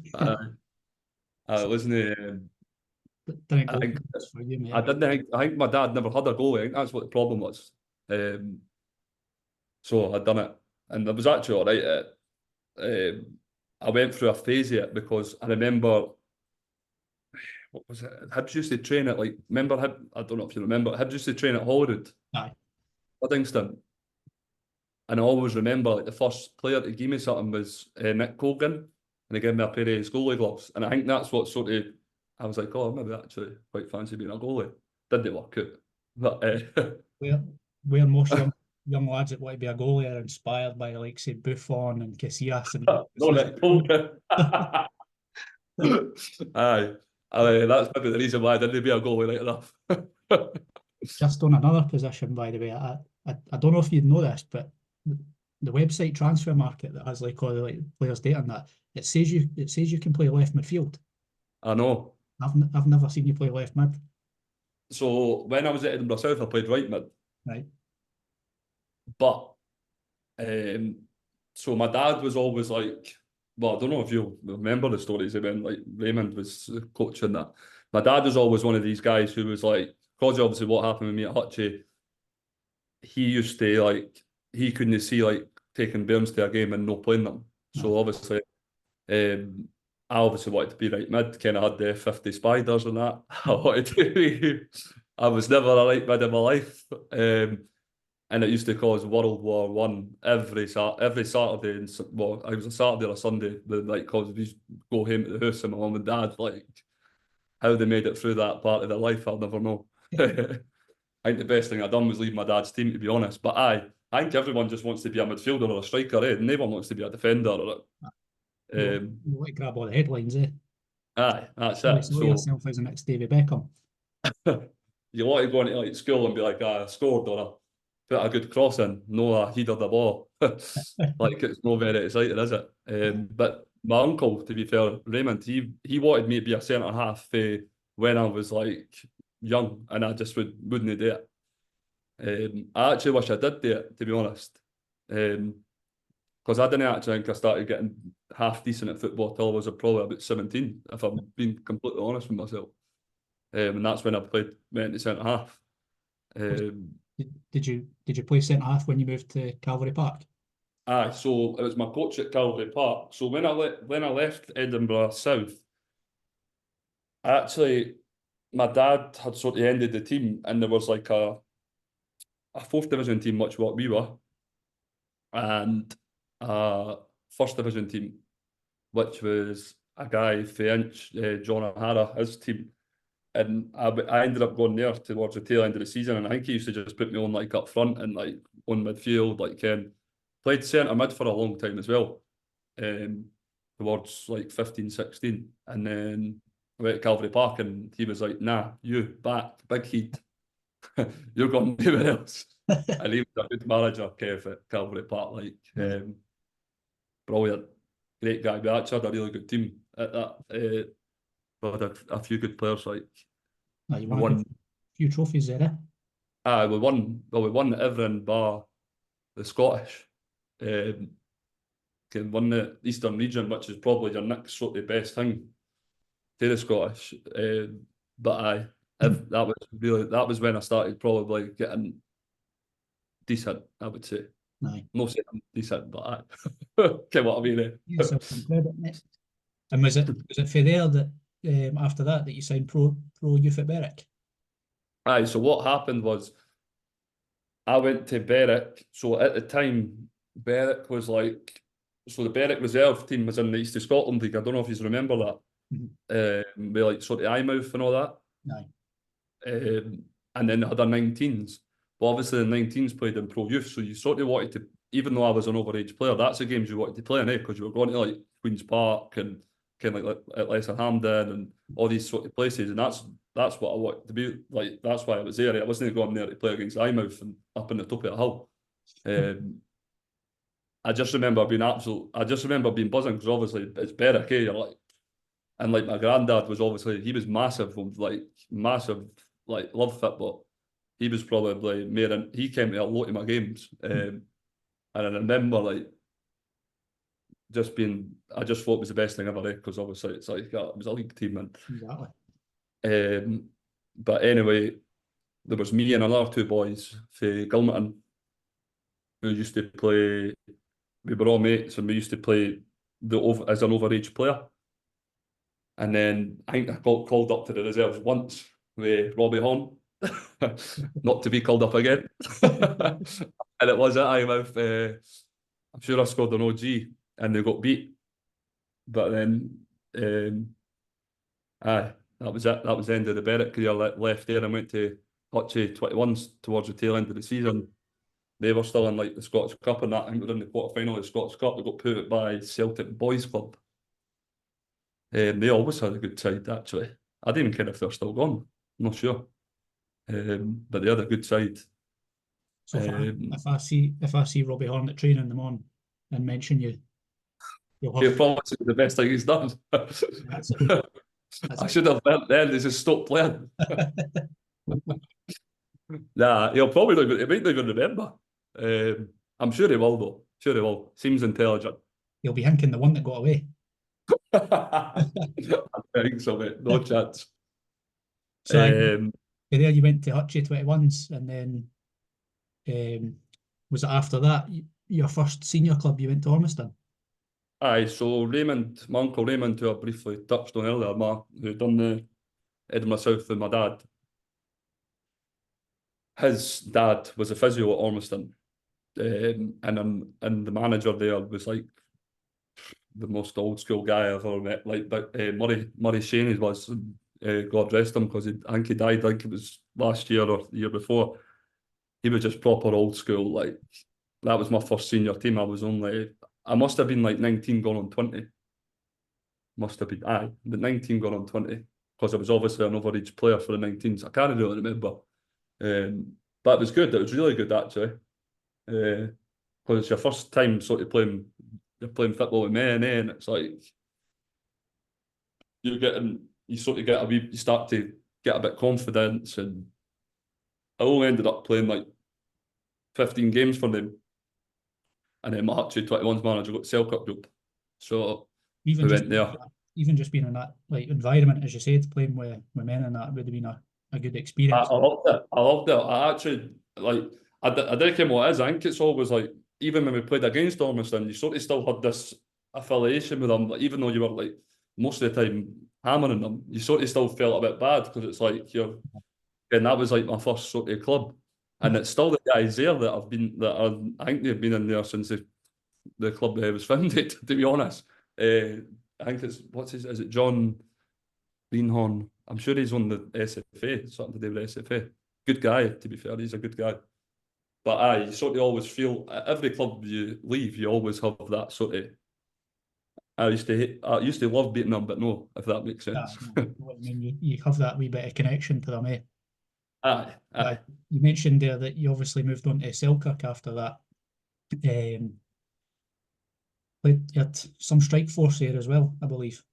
So, wasn't. didn't I go think for you, mate. I didn't think. I think my dad never had a goalie. I think that's what the problem was. So I'd done it, and I was actually all right at it. I went through a phase of it because I remember, what was it? Hibs used to train at, like, remember Hib? I don't know if you remember. Hibs used to train at Holyrood, Aye. Livingston, and I always remember, like, the first player to give me something was Nick Colgan, and he gave me a pair of his goalie gloves, and I think that's what sort of, I was like, oh, maybe actually quite fancy being a goalie. Didn't work out, but Where most young lads that want to be a goalie are inspired by, like, say, Buffon and Casillas and no Nick Colgan. Aye, that's maybe the reason why I didn't be a goalie right enough. just on another position, by the way. I don't know if you'd know this, but the website Transfer Market that has, like, all the, like, players' data and that, it says you can play left midfield. I know. I've never seen you play left mid. So when I was at Edinburgh South, I played right mid. Right. But so my dad was always like, well, I don't know if you remember the stories when, like, Raymond was coaching that. My dad was always one of these guys who was like, because obviously what happened with me at Hutchie, he used to, like, he couldn't see, like, taking Burns to a game and no playing them. So obviously, I obviously wanted to be right mid, kind of had the 50 spiders and that. I wanted to be, I was never a right mid in my life. And it used to cause World War One every Saturday. And, well, it was a Saturday or a Sunday. The, like, cause we used to go home to the house and my mum and dad, like, how they made it through that part of their life, I'll never know. I think the best thing I done was leave my dad's team, to be honest. But I think everyone just wants to be a midfielder or a striker, eh? No one wants to be a defender. You want to grab all the headlines, eh? Aye, that's Sell it. So yourself as the next David Beckham. you want to go into like school and be like, I scored or I put a good cross in, no, I headed the ball. Like it's not very exciting, is it? But my uncle, to be fair, Raymond, he wanted me to be a centre half when I was like young, and I just wouldn't do it. I actually wish I did do it, to be honest. Because I didn't actually think I started getting half decent at football till I was probably about 17, if I'm being completely honest with myself. And that's when I went to centre half. Did you play centre half when you moved to Calvary Park? Aye, so it was my coach at Calvary Park. So when I left Edinburgh South, actually my dad had sort of ended the team, and there was like a fourth division team, much what we were, and a first division team, which was a guy Finch, John O'Hara, his team. And I ended up going there towards the tail end of the season, and I think he used to just put me on like up front and like on midfield, like played centre mid for a long time as well, towards like 15, 16. And then I went to Calvary Park and he was like, nah, you back, big heat. You're going anywhere else. And he was a good manager, Kev, at Calvary Park, like brilliant, great guy. We actually had a really good team at that. We had a few good players, like You won a few trophies there, eh? we won everything bar the Scottish. Won the Eastern Region, which is probably your next sort of best thing to the Scottish. But that was when I started probably getting decent, I would say. Aye. No saying I'm decent, but I get what I mean. Yeah, self-credit, mate. And was it for there that after that you signed pro youth at Berwick? Aye, so what happened was I went to Berwick. So at the time, Berwick was like, so the Berwick reserve team was in the East of Scotland League. I don't know if you remember that. With like sort of Eyemouth and all that. Aye. And then they had a 19s. But obviously the 19s played in pro youth, so you sort of wanted to, even though I was an overage player, that's the games you wanted to play in, because you were going to like Queen's Park and kind of like at Lesser Hampden and all these sort of places, and that's what I wanted to be like. That's why I was there. I wasn't going there to play against Eyemouth and up in the top of the hill. I just remember being buzzing, because obviously it's Berwick, you're like, and like my granddad was obviously, he was massive, like loved football. He was probably he came to a lot of my games. And I remember like I just thought it was the best thing ever, because obviously it's like it was a league team. And exactly. But anyway, there was me and another two boys for Gilmerton who used to play. We were all mates, and we used to play as an overage player. And then I think I got called up to the reserves once with Robbie Horn, not to be called up again. And it was at Eyemouth. I'm sure I scored an OG, and they got beat. But then, that was it. That was the end of the Berwick career. Left there and went to Hutchie 21s towards the tail end of the season. They were still in like the Scottish Cup and that. I think we were in the quarter-final of the Scottish Cup. They got put out by Celtic Boys Club. They always had a good side, actually. I don't even care if they're still gone. I'm not sure. But they had a good side. So if I see Robbie Horn at training in the morning and mention you, He'll probably say the best thing he's done. I should have learnt then. This is stop playing. Nah, he might not even remember. I'm sure he will, though. Sure he will. Seems intelligent. He'll be thinking the one that got away. I think so, mate. No chance. So there you went to Hutchie 21s, and then was it after that your first senior club you went to Ormiston? Aye, so Raymond, my uncle Raymond, who I briefly touched on earlier, who done the Edinburgh South with my dad. His dad was a physio at Ormiston, and the manager there was like the most old school guy I've ever met. Like Murray Shaney was. God rest him, because I think he died, I think it was last year or the year before. He was just proper old school. Like, that was my first senior team. I must have been like 19 going on 20. Must have been, the 19 going on 20, because I was obviously an overage player for the 19s. I can't really remember. But it was good. It was really good, actually. Because it's your first time sort of playing football with men, and it's like you start to get a bit of confidence, and I only ended up playing like 15 games for them, and then my actually 21s manager got Selkirk group, so Even we just went there. even just being in that like environment, as you said, playing with men, and that would have been a good I experience. loved it. I loved it. I actually like. I don't care what it is. I think it's always like, even when we played against Ormiston, you sort of still had this affiliation with them. Like, even though you were like most of the time hammering them, you sort of still felt a bit bad, because it's like and that was like my first sort of club, and it's still the guys there I think they've been in there since the club was founded. To be honest, I think it's is it John Greenhorn? I'm sure he's on the SFA, something to do with SFA. Good guy, to be fair, he's a good guy. But you sort of always feel, at every club you leave, you always have that sort of. I used to love beating them, but no, if that makes sense. What I mean, you have that wee bit of connection to them, eh? Aye. You mentioned there that you obviously moved on to Selkirk after that. Played at some strike force there as well, I believe.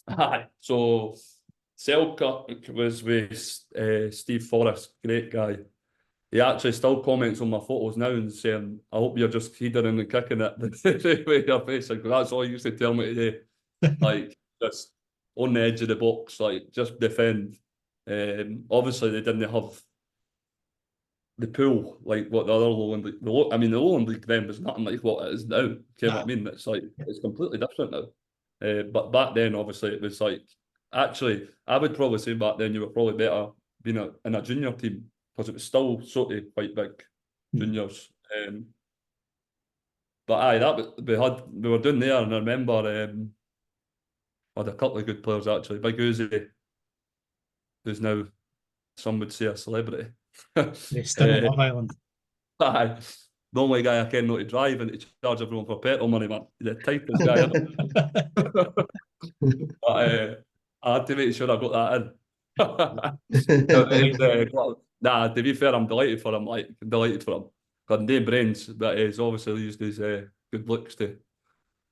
Aye. So Selkirk was with Steve Forrest, great guy. He actually still comments on my photos now and saying, "I hope you're just heading and kicking it the way you're facing," because that's all he used to tell me today. Like, just on the edge of the box, like, just defend. Obviously, they didn't have the pool like what the other Lowland League. The Lowland League then was nothing like what it is now. You know what I mean? It's like, it's completely different now. But back then, obviously, it was like, actually, I would probably say back then you were probably better being in a junior team, because it was still sort of quite big juniors. But we were doing there, and I remember I had a couple of good players actually. Big Uzi, who's now, some would say, a celebrity. They still in Love Island. Aye. The only guy I can know to drive and to charge everyone for petrol money, man. The tightest guy ever. But I had to make sure I got that in. Nah, to be fair, I'm delighted for him. Like, delighted for him. Got no brains, but he's obviously used his good looks to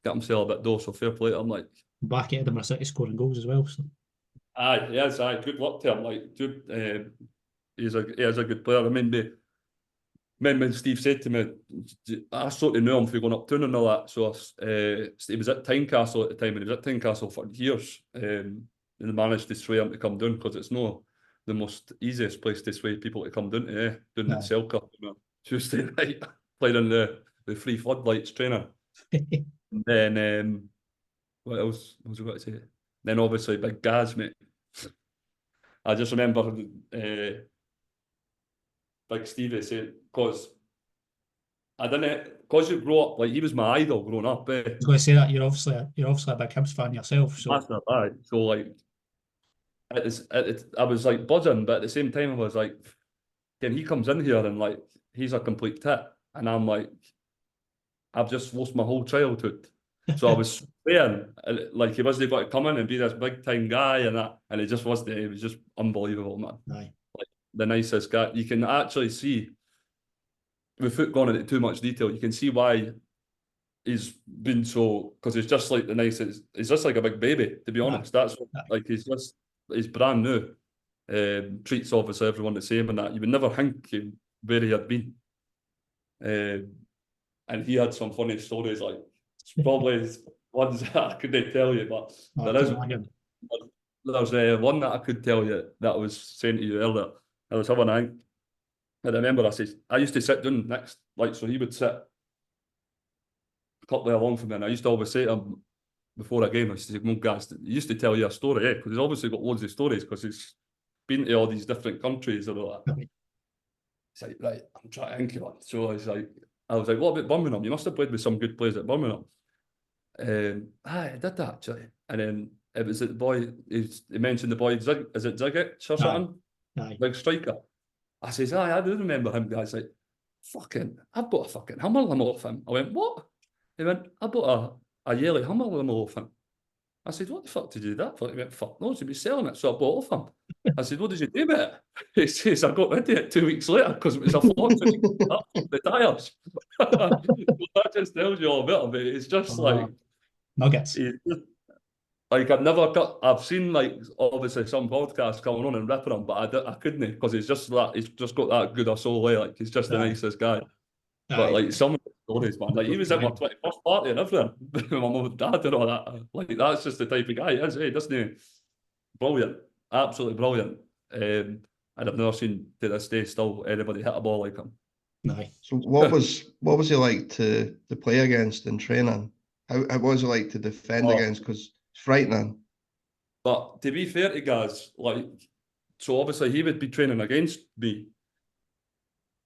get himself a bit dough. So fair play to him. Like, Back at Edinburgh City scoring goals as well. So. Aye, yes, aye. Good luck to him. Like, dude, he is a good player. I mean, when Steve said to me, I sort of knew him for going up town and all that. So he was at Tynecastle at the time, and he was at Tynecastle for years. And they managed to sway him to come down, because it's not the most easiest place to sway people to come down to, down at Selkirk on a Tuesday night, playing in the free floodlights training. And then, what else was I going to say? Then obviously Big Gaz, mate. I just remember Big Stevie said, because you grow up, like, he was my idol growing up. I was going to say that you're obviously a big Hibs fan yourself. So That's not bad. So, like, I was like buzzing, but at the same time I was like, then he comes in here and like he's a complete tit, and I'm like, I've just lost my whole childhood. So I was saying, like, he wasn't able to come in and be this big time guy and that, and it just wasn't. It was just unbelievable, man. Aye. Like, the nicest guy. You can actually see, without going into too much detail, you can see why he's been so, because he's just like the nicest. He's just like a big baby, to be honest. That's like, he's brand new. Treats obviously everyone the same, and that you would never think where he had been. And he had some funny stories, like, probably ones that I couldn't tell you, but there's one that I could tell you that I was saying to you earlier. I was having and I remember I used to sit down next, like, so he would sit a couple of along from me, and I used to always say to him before a game, I used to say, "Come on, guys," he used to tell you a story, because he's obviously got loads of stories, because he's been to all these different countries and all that. He's like, "Right, I'm trying to think of one." So I was like, "What about Birmingham? You must have played with some good players at Birmingham." I did that actually. And then it was the boy, he mentioned the boy, Zig, is it Ziggett or something? Aye. Big striker. I says, aye, I do remember him. Guys like, I've bought a fucking Hummer limo off him. I went, what? He went, I bought a yearly Hummer limo off him. I said, what the fuck did you do that for? He went, fuck knows, he'd be selling it, so I bought it off him. I said, what did you do with it? He says, I got rid of it 2 weeks later because it was a fortune the tyres. That just tells you all about him. It's just like nuggets. Like I've seen like obviously some podcasts coming on and ripping him, but I couldn't because he's just got that good a soul. Like he's just the nicest guy. But like some of the stories, man, like he was at my 21st party and everything, with my mum and dad and all that. Like that's just the type of guy he is, doesn't he? Brilliant, absolutely brilliant. And I've never seen to this day still anybody hit a ball like him. Aye. So what was he like to play against in training? How was it like to defend against? Because it's frightening. But to be fair to guys, like, so obviously he would be training against me,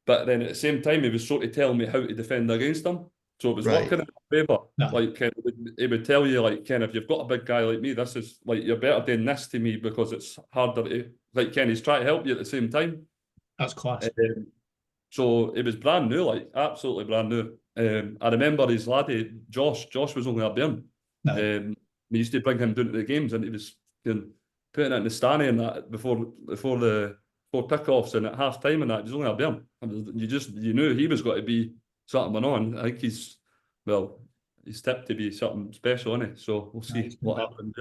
but then at the same time he was sort of telling me how to defend against him. So it was working in my favour. No. Like he would tell you, like, Ken, if you've got a big guy like me, this is like you're better doing this to me because it's harder to, like, Ken, he's trying to help you at the same time. That's class. So it was brand new, like absolutely brand new. I remember his laddie, Josh. Josh was only a bairn. No. We used to bring him down to the games, and he was putting it in the stanny and that before kickoffs and at half time and that. He was only a bairn. You knew he was going to be something on. I think he's tipped to be something special, isn't he? So we'll see what happens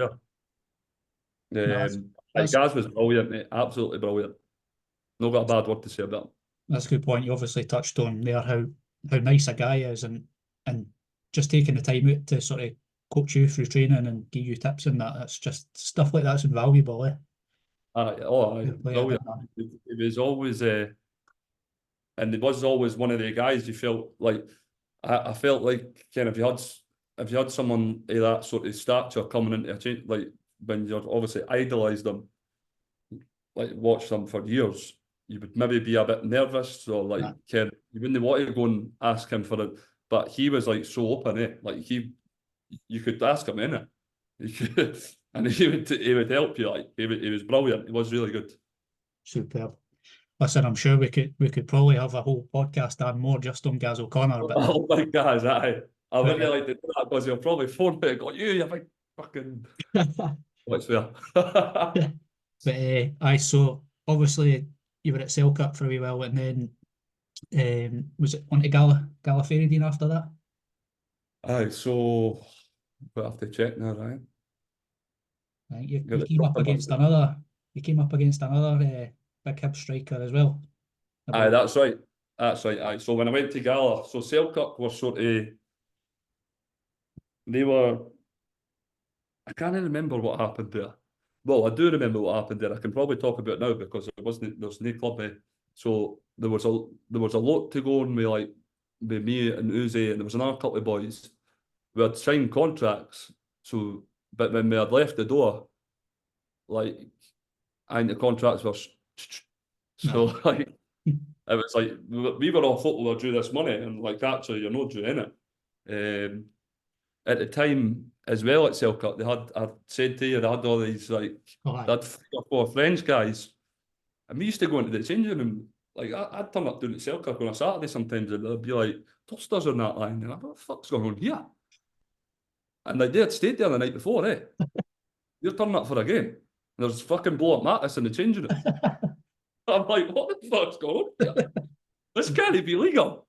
there. Gaz was brilliant, mate. Absolutely brilliant. No got a bad word to say about him. That's a good point. You obviously touched on there how nice a guy is, and just taking the time out to sort of coach you through training and give you tips and that. That's just stuff like that's invaluable, eh? Brilliant. It was always and it was always one of the guys you felt like I felt like kind of if you had someone of that sort of stature coming into a change, like when you're obviously idolised them, like watched them for years, you would maybe be a bit nervous or like you wouldn't want to go and ask him for it. But he was like so open, eh? Like you could ask him in it, and he would help you. Like he was brilliant. He was really good. Superb. Listen, I'm sure we could probably have a whole podcast and more just on Gaz O'Connor. But oh my God, I wouldn't like to do that because he'll probably phone me and go, you big fucking. What's there? But so obviously you were at Selkirk for a wee while, and then was it on to Gallifreydine after that? Aye, so we'll have to check now, right? Right, you came up against another. You came up against another big hip striker as well. Aye, that's right. Aye, so when I went to Gala, so Selkirk were sort of. They were. I can't remember what happened there. Well, I do remember what happened there. I can probably talk about it now because there's no club. So there was a lot to go on with me and Uzi, and there was another couple of boys. We had signed contracts. So, but when we had left the door, like, and the contracts were so like it was like we were all thought we were due this money, and like actually you're not due in it. At the time as well at Selkirk, I said to you, they had all these like they had 3 or 4 French guys, and we used to go into the changing room. Like I'd turn up down at Selkirk on a Saturday sometimes, and they'd be like, "Toasters on that line," and I'm like, "What the fuck's going on here?" And like they had stayed there the night before, eh? They're turning up for a game. There's fucking blow up Mattis in the changing room. I'm like, what the fuck's going on here? This can't be legal.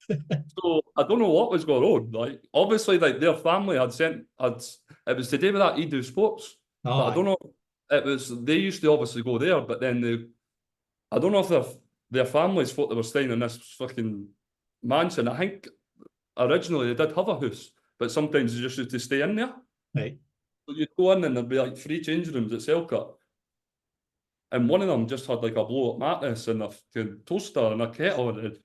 So I don't know what was going on. Like obviously, like their family had it was to do with that Edo Sports. But I don't know. They used to obviously go there, but then I don't know if their families thought they were staying in this fucking mansion. I think originally they did have a house, but sometimes they just used to stay in there. Right. So you'd go in and there'd be like 3 change rooms at Selkirk. And one of them just had like a blow up mattress and a toaster and a kettle and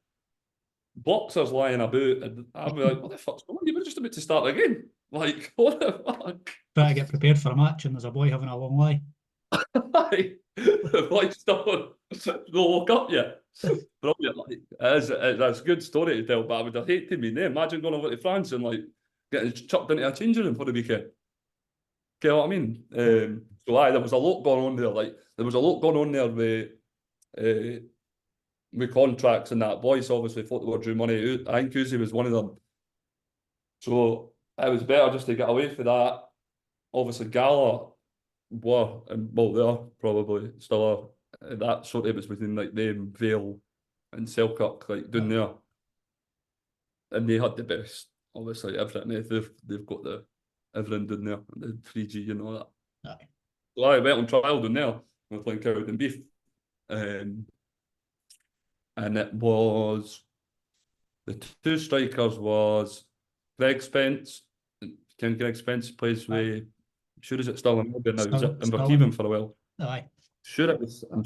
boxers lying about. And I'd be like, what the fuck's going on? You were just about to start again. Like, what the fuck? Trying to get prepared for a match and there's a boy having a long lie. The boy's still not woke up yet. Brilliant. Like, it's a good story to tell, but I would have hated me there. Imagine going over to France and like getting chucked into a changing room for the weekend. You know what I mean? So there was a lot going on there. Like there was a lot going on there with contracts and that. Boys obviously thought they were due money. I think Uzi was one of them. So it was better just to get away from that. Obviously, Gala were, and well, they are probably still are. That sort of was between like them, Vale, and Selkirk, like down there. And they had the best, obviously, everything. They've got the everything down there, the 3G and all that. Aye. So I went on trial down there with playing Cowden Beef. And it was the two strikers was Greg Spence. Ken Greg Spence plays with, sure is it still in Melbourne now? Was it Inverkeven for a while? Aye. I'm sure it was him.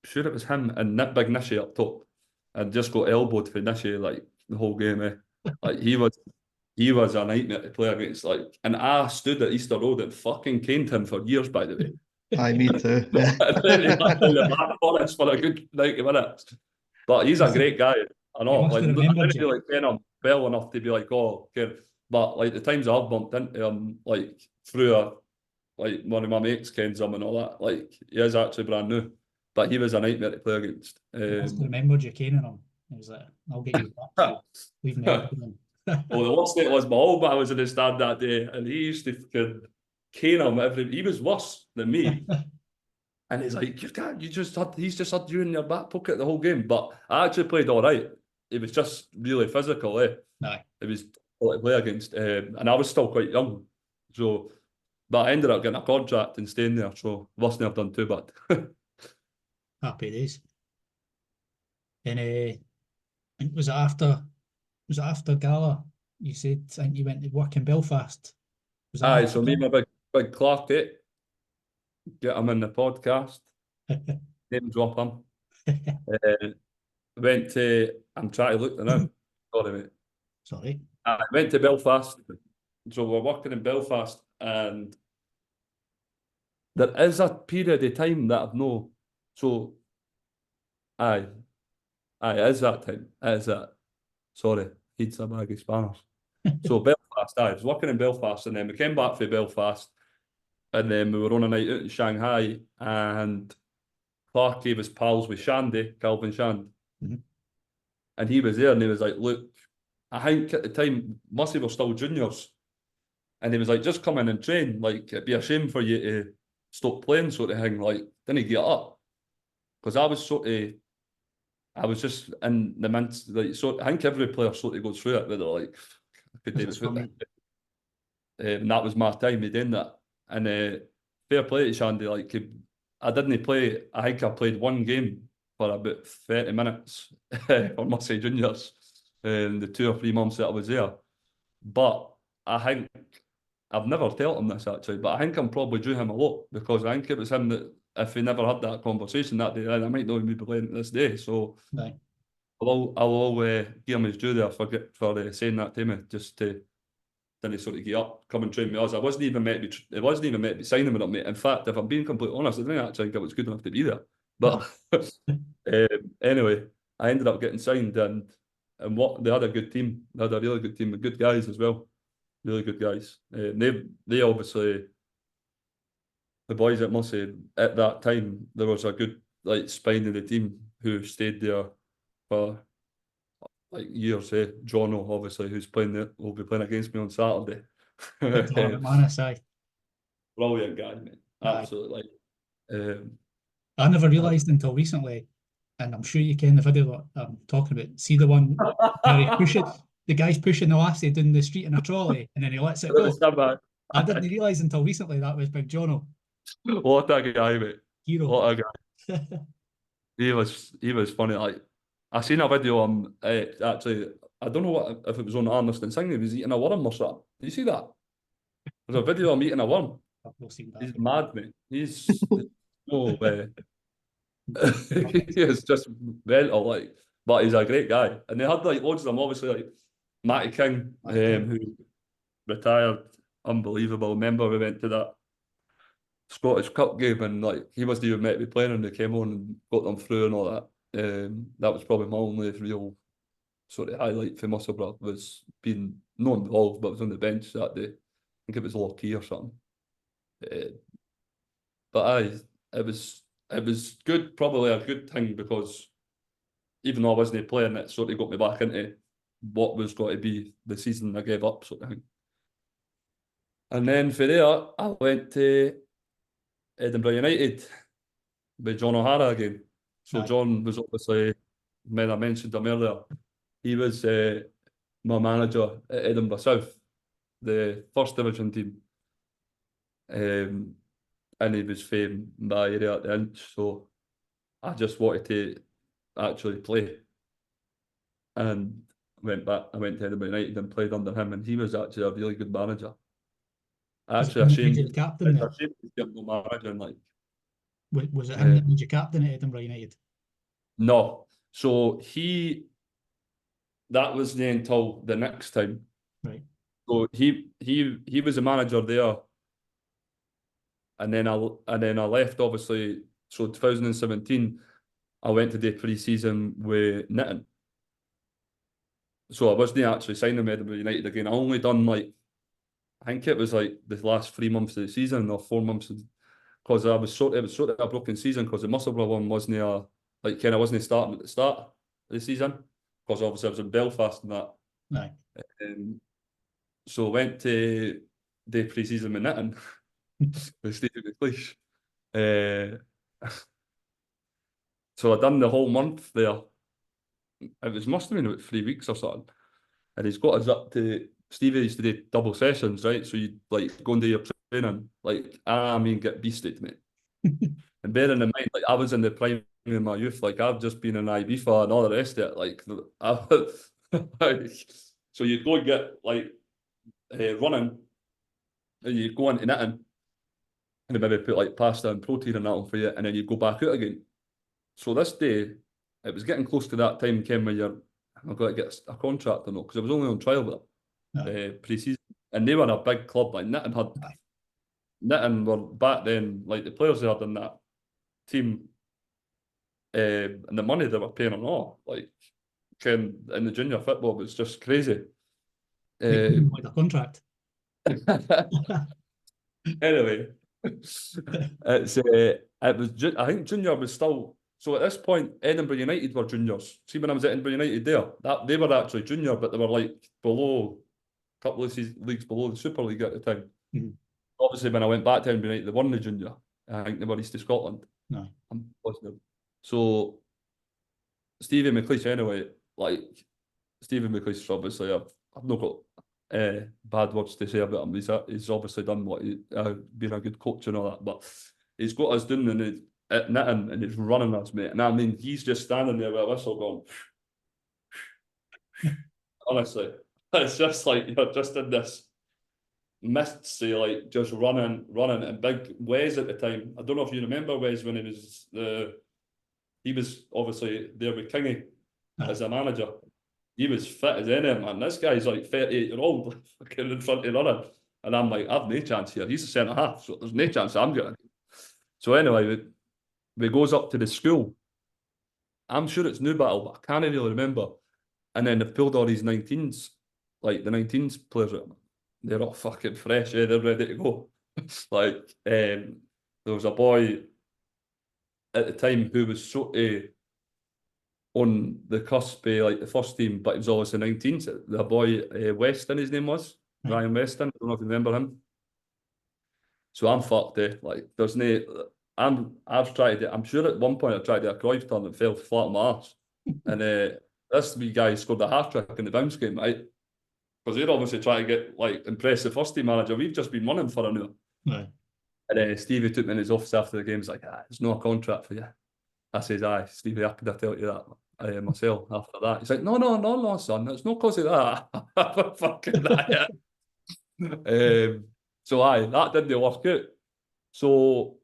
Sure it was him and Big Nishi up top. And just got elbowed for Nishi like the whole game, eh? Like he was a nightmare to play against. Like, and I stood at Easter Road and fucking caned him for years, by the way. Aye, me too. And then he back on the back for us for a good 90 minutes. But he's a great guy. I know. must Like, have I remembered didn't really ken him well enough to be like, oh, okay. But like the times I've bumped into him, like through like one of my mates kens him and all that, like he is actually brand new. But he was a nightmare to play against. I must have remembered you caning him. He was like, I'll get you back. Leave me alone. Well, the worst thing was my old man was in the stand that day, and he used to cane him he was worse than me. And he's like, he's just had you in your back pocket the whole game. But I actually played all right. It was just really physical, eh? Aye. It was to play against. And I was still quite young. So, but I ended up getting a contract and staying there. So, wasn't have done too bad. Happy days. And was it after Gala? You said I think you went to work in Belfast. Was that Aye, after so me and my big Clark, get him in the podcast. Name drop him. Went to, I'm trying to look there now. Sorry, mate. Sorry. I went to Belfast. So we're working in Belfast, and there is a period of time that I've no. So, aye, it is that time. It is that. Sorry, he's a bag of spanners. So Belfast, I was working in Belfast, and then we came back from Belfast, and then we were on a night out in Shanghai, and Clarky was pals with Shandy, Calvin Shand. Mhm. And he was there, and he was like, look, I think at the time, Mussy were still juniors. And he was like, just come in and train. Like, it'd be a shame for you to stop playing, sort of thing. Like, didn't get up. Because I was just in the mints, like, so I think every player sort of goes through it, where they're like, I could do It's it. funny. And that was my time of doing that. And fair play to Shandy, like, I didn't play, I think I played one game for about 30 minutes for Mussy Juniors in the 2 or 3 months that I was there. But I think, I've never told him this actually, but I think I'm probably due him a lot, because I think it was him that, if he never had that conversation that day, then I might not even be playing this day. So Right. I'll give him his due there for saying that to me, just to then he sort of get up, come and train with us. It wasn't even meant to be signing with him, mate. In fact, if I'm being completely honest, I didn't actually think I was good enough to be there. But anyway, I ended up getting signed, and what they had a good team. They had a really good team with good guys as well. Really good guys. They obviously, the boys at Mussy at that time, there was a good like spine of the team who stayed there for like years. Jono, obviously, who's playing there, will be playing against me on Saturday. McManus, aye. Brilliant guy, mate. Aye. Absolutely. I never realised until recently, and I'm sure you ken the video that I'm talking about. See the one where he the guy's pushing the lassie down the street in a trolley, and then he lets it go. I didn't realise until recently that was Big Jono. What a guy, mate. Hero. What a guy. He was funny. Like, I seen a video of him, actually, I don't know if it was on Ernest and Singh, he was eating a worm or something. Did you see that? There's a video of him eating a worm. I've not seen that. He's mad, mate. He's no he is just mental, like, but he's a great guy. And they had like loads of them, obviously, like Matty King, who retired, unbelievable. Remember, we went to that Scottish Cup game, and like he wasn't even meant to be playing, and they came on and got them through and all that. That was probably my only real sort of highlight for Musselburgh, was being not involved, but was on the bench that day. think it was Lockheed or something. But aye, it was good, probably a good thing, because even though I wasn't playing, it sort of got me back into what was going to be the season I gave up, sort of thing. And then for there, I went to Edinburgh United with John O'Hara again. So Aye. John was obviously, when I mentioned him earlier, he was my manager at Edinburgh South, the first division team. And he was from my area at the Inch, so I just wanted to actually play. And I went to Edinburgh United and played under him, and he was actually a really good manager. Was it Actually, him that made you the captain it's there? a shame to see him no manager, and like, Was it him that made you captain at Edinburgh United? no. So that was the until the next time. Right. So he was a manager there, and then I left, obviously. So 2017, I went to do pre-season with Nitten. So I wasn't actually signing with Edinburgh United again. I only done like, I think it was like the last 3 months of the season or 4 months, because it was sort of a broken season, because the Musselburgh one wasn't wasn't starting at the start of the season, because obviously I was in Belfast and that. Aye. So I went to the pre-season with Nitten with Stephen McLeish. So I done the whole month there. It must have been about 3 weeks or something. And he's got us up to, Stevie used to do double sessions, right? So you'd like go and do your training, like, get beasted, mate. And bearing in mind, like, I was in the prime of my youth, like, I've just been in Ibiza and all the rest of it, like, so you go and get like running, and you go into Nitten, and they maybe put like pasta and protein and that on for you, and then you go back out again. So this day, it was getting close to that time, Ken, when I've got to get a contract or not, because I was only on trial with them pre-season, and they were a big club. Like Nitten were back then, like the players they had in that team, and the money they were paying them all, like Ken, in the junior football was just crazy. Like a contract. Anyway, it was I think junior was still. So at this point, Edinburgh United were juniors. See, when I was at Edinburgh United there, they were actually junior, but they were like below, a couple of leagues below the Super League at the time. Mm-hmm. Obviously, when I went back to Edinburgh United, they won the junior. I think they were East of Scotland. No. I'm positive. So Stevie McLeish, anyway, like Stephen McLeish, obviously, I've not got bad words to say about him. He's obviously done what been a good coach and all that, but he's got us doing at Nitten, and he's running us, mate. And I mean, he's just standing there with a whistle going. Honestly, it's just like you're just in this mist, say, like just running. And big Wes at the time. I don't know if you remember Wes when he was obviously there with Kingy as a manager. He was fit as any man. This guy's like 38-year-old, fucking in front of running. And I'm like, I've no chance here. He's a centre half, so there's no chance I'm getting. So anyway, we goes up to the school. I'm sure it's Newbattle, but I can't really remember. And then they've pulled all these 19s, like the 19s players. They're all fucking fresh, they're ready to go. Like, there was a boy at the time who was sort of on the cusp of like the first team, but he was always the 19s. The boy Weston, his name was Ryan Weston. I don't know if you remember him. So I'm fucked. Like there's no. I've tried it. I'm sure at one point I tried to do a Cruyff turn and fell flat on my arse. And this wee guy scored a hat trick in the bounce game, right? Because they're obviously trying to get like impress the first team manager. We've just been running for an hour. Right. And Stevie took me in his office after the game. He's like, "There's no contract for you." I says, "Aye, Stevie, I could have told you that myself after that." He's like, no, son, it's not because of that. Fucking that. So aye, that didn't work out. So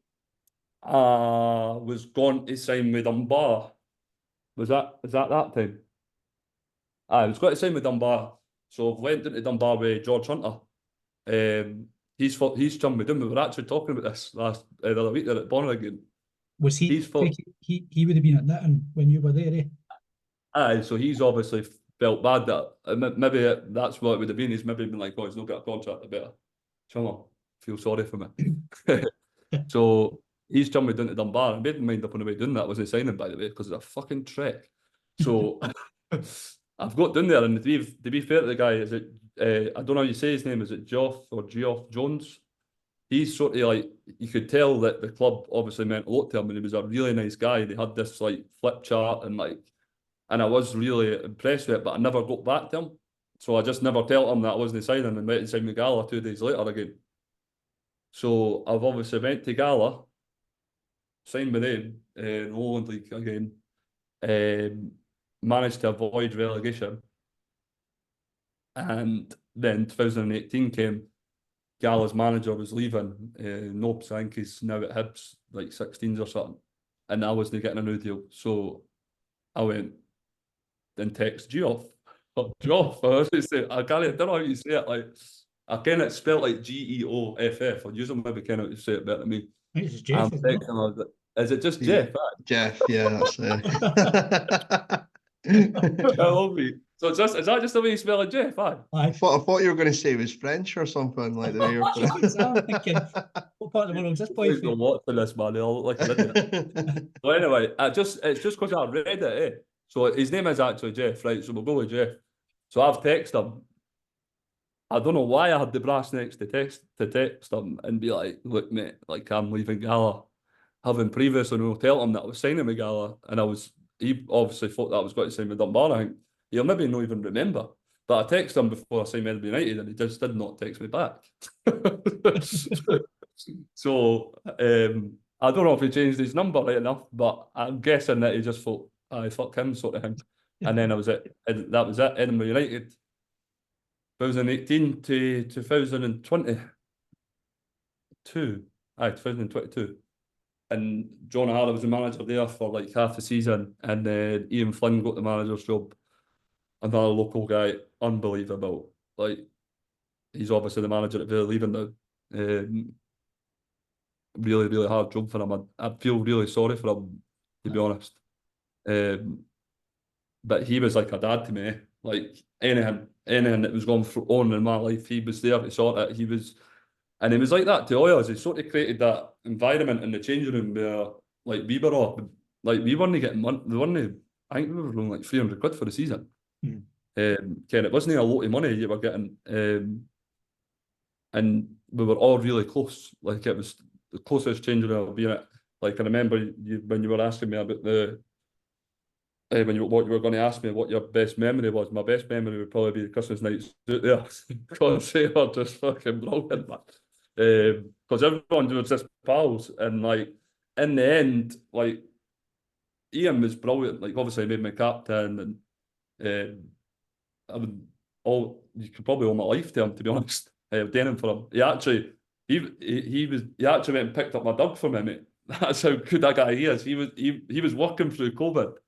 I was going to sign with Dunbar. Was that time? I was going to sign with Dunbar. So I went into Dunbar with George Hunter. He's chummed with him. We were actually talking about this the other week there at Bonner. Was he? He would have been at Nitten when you were there, eh? Aye, so he's obviously felt bad that maybe that's what it would have been. He's maybe been like, "Oh, he's not got a contract, I better Chummer, feel sorry for me. So he's jumped me down to Dunbar. I made my mind up on the way doing that. Wasn't signing, by the way, because it's a fucking trek. So I've got down there, and to be fair to the guy, is it I don't know how you say his name, is it Geoff or Geoff Jones? He's sort of like, you could tell that the club obviously meant a lot to him, and he was a really nice guy. They had this like flip chart, and I was really impressed with it, but I never got back to him. So I just never told him that I wasn't signing, and went and signed with Gala 2 days later again. So I've obviously went to Gala, signed with them, Lowland League again, managed to avoid relegation. And then 2018 came, Gala's manager was leaving, Nobs, I think he's now at Hibs, like 16s or something, and I wasn't getting a new deal. So I went and texted Geoff. Geoff, I don't know how you say it, like, I kind of spelled like Geoff. I'll use them maybe kind of say it better than me. I think it's just Jeff. Isn't it? Texting, I was like, is it just Yeah. Jeff? Jeff, yeah, that's I love me. So is that just the way you spell it, Jeff? Aye. I thought you were going to say it was French or something, like the way you're I'm thinking, what part of the world is this boy Please don't watch this, man. They'll look like an idiot. So anyway, it's just because I read it, eh? So his name is actually Jeff, right? So we'll go with Jeff. So I've texted him. I don't know why I had the brass necks to text him and be like, look, mate, like, I'm leaving Gala. Having previously tell him that I was signing with Gala, and he obviously thought that I was going to sign with Dunbar. I think he'll maybe not even remember. But I texted him before I signed with United, and he just did not text me back. So I don't know if he changed his number right enough, but I'm guessing that he just thought, "I fuck him," sort of thing. And then that was it. Edinburgh United, 2018 to 2022. 2022. And John O'Hara was the manager there for like half the season, and then Ian Flynn got the manager's job. Another local guy, unbelievable. Like, he's obviously the manager at Villa leaving now. Really, really hard job for him. I feel really sorry for him, to be honest. But he was like a dad to me. Like, anything that was going on in my life, he was there to sort it. And he was like that to all of us. He sort of created that environment in the changing room where, like, we were all, like, we weren't getting money. I think we were only like 300 quid for the season. It wasn't a lot of money you were getting. And we were all really close. Like, it was the closest changing room I've been at. Like, I remember when you were asking me about what you were going to ask me, what your best memory was. My best memory would probably be the Christmas nights out there, because they were just fucking brilliant, man. Because everyone was just pals, and like, in the end, like, Ian was brilliant. Like, obviously, he made me captain, and you could probably owe my life to him, to be honest. Doing for him. He actually went and picked up my dog for me, mate. That's how good that guy is. He was working through COVID,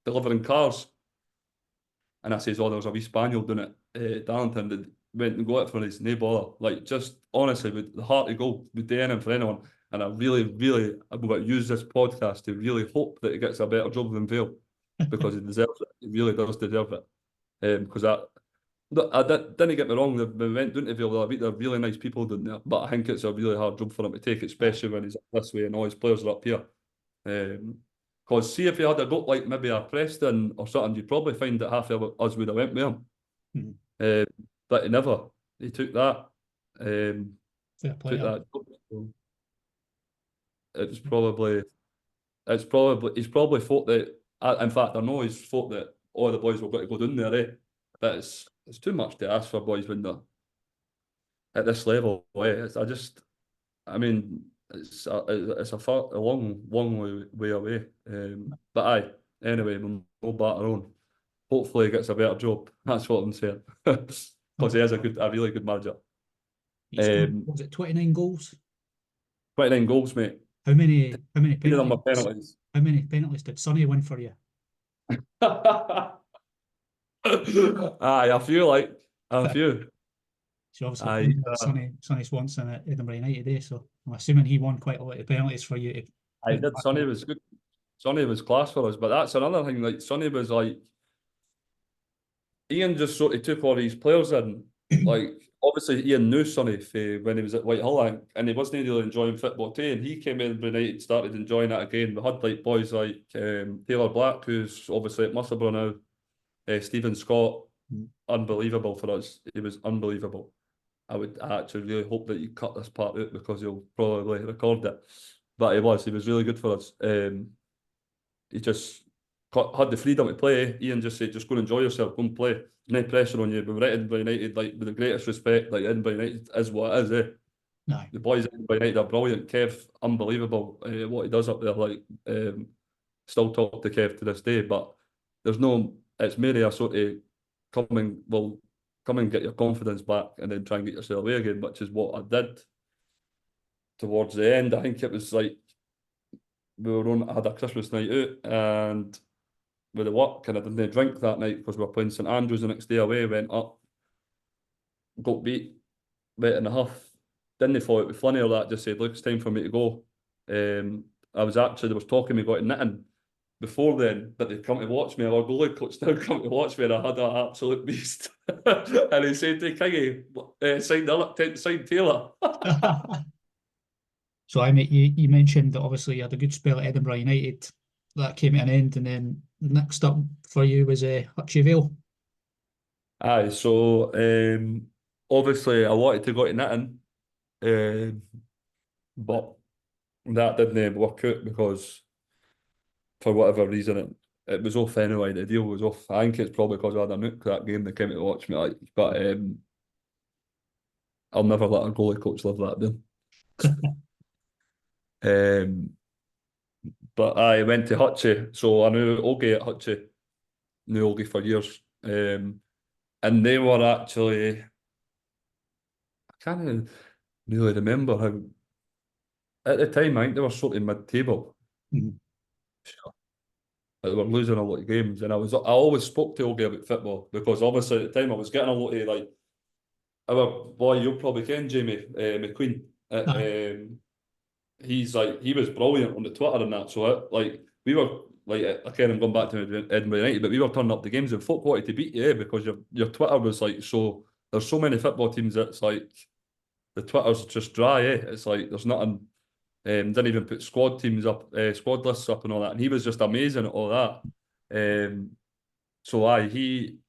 delivering cars. And I says, oh, there was a wee spaniel doing it, Darlington, that went and got it for his neighbour. Like, just honestly, with the heart to go, would do anything for anyone. And I really, really, I'm going to use this podcast to really hope that he gets a better job than Vale, because he deserves it. He really does deserve it. Because didn't get me wrong, we went down to Vale, they're really nice people down there, but I think it's a really hard job for him to take, especially when he's this way and all his players are up here. Because see, if he had got like maybe a Preston or something, you'd probably find that half of us would have went with him. But he never. He took that. Fair play. He's probably thought that. In fact, I know he's thought that all the boys were going to go down there, eh? But it's too much to ask for boys when they're at this level. Eh? I mean, it's a long way away. But aye, anyway, we'll bat our own. Hopefully, he gets a better job. That's what I'm saying. Because he is a really good manager. Was it 29 goals? 29 goals, mate. How many penalties? How many penalties did Sonny win for you? Aye, a few. So obviously, Sonny Swanson at Edinburgh United, eh? So I'm assuming he won quite a lot of penalties for you. I did. Sonny was good. Sonny was class for us, but that's another thing. Like, Sonny was like, Ian just sort of took all these players in, like obviously Ian knew Sonny when he was at Whitehall, and he wasn't really enjoying football too. And he came in when United started enjoying it again. We had like boys like Taylor Black, who's obviously at Musselburgh now, Stephen Scott, unbelievable for us. He was unbelievable. I actually really hope that you cut this part out because you'll probably record it. But he was really good for us. He just had the freedom to play. Ian just said, just go and enjoy yourself, go and play. No pressure on you. We were at Edinburgh United, like with the greatest respect, like Edinburgh United is what it is, eh? No. The boys at Edinburgh United are brilliant. Kev, unbelievable what he does up there. Like, still talk to Kev to this day, but there's no, it's merely a sort of come and get your confidence back and then try and get yourself away again, which is what I did towards the end. I think it was like I had a Christmas night out and with the work, and I didn't drink that night because we were playing St Andrews the next day away. Went up, got beat, went in the huff. Didn't thought it was funny or that. Just said, look, it's time for me to go. I was actually, there was talking me going to Nitten before then, but they'd come to watch me. Our goalie coach now come to watch me, and I had an absolute beast. And he said to Kingy, sign Taylor. So I mate, you mentioned that obviously you had a good spell at Edinburgh United. That came to an end, and then next up for you was Hutchie Vale. Aye, so obviously I wanted to go to Nitten, but that didn't work out because for whatever reason it was off anyway. The deal was off. I think it's probably because I had a nook that game they came to watch me. Like, but I'll never let a goalie coach live that down. But I went to Hutchie, so I knew Ogie at Hutchie, knew Ogie for years, and they were actually, I can't really remember how. At the time, I think they were sort of mid-table. Mhm. They were losing a lot of games, and I always spoke to Ogie about football because obviously at the time I was getting a lot of like, our boy, you'll probably ken Jamie McQueen. He was brilliant on the Twitter and that. So we were like, again, I'm going back to Edinburgh United, but we were turning up the games and folk wanted to beat you, because your Twitter was like so. There's so many football teams that's like the Twitter's just dry. It's like there's nothing. Didn't even put squad teams up, squad lists up and all that. And he was just amazing at all that. So he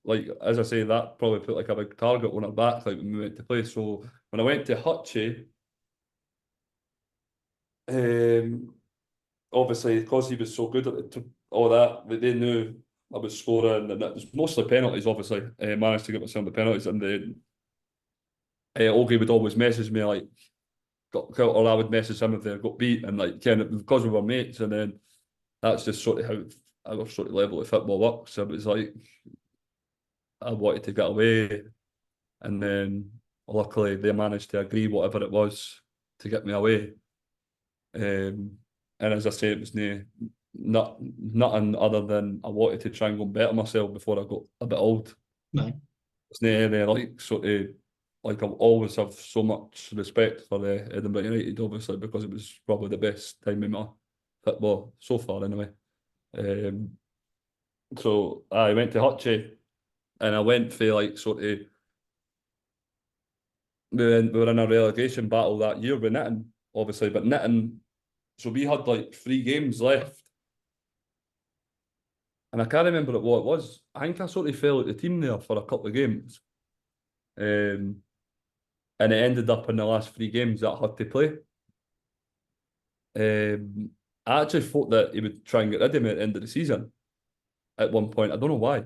like, as I say, that probably put like a big target on our back, like when we went to play. So when I went to Hutchie, obviously because he was so good at all that, they knew I was scoring, and it was mostly penalties. Obviously, managed to get myself the penalties, and then Ogie would always message me like, or I would message him if they got beat, and like because we were mates, and then that's just sort of how our sort of level of football works. So it was like I wanted to get away, and then luckily they managed to agree whatever it was to get me away. And as I say, it was nothing other than I wanted to try and go and better myself before I got a bit old. No. It's not any like sort of like, I'll always have so much respect for Edinburgh United, obviously, because it was probably the best time in my football so far, anyway. So I went to Hutchie, and I went for like sort of. We were in a relegation battle that year with Nitten, obviously, but Nitten. So we had like 3 games left, and I can't remember what it was. I think I sort of fell out the team there for a couple of games. And it ended up in the last 3 games that I had to play. I actually thought that he would try and get rid of me at the end of the season at one point. I don't know why.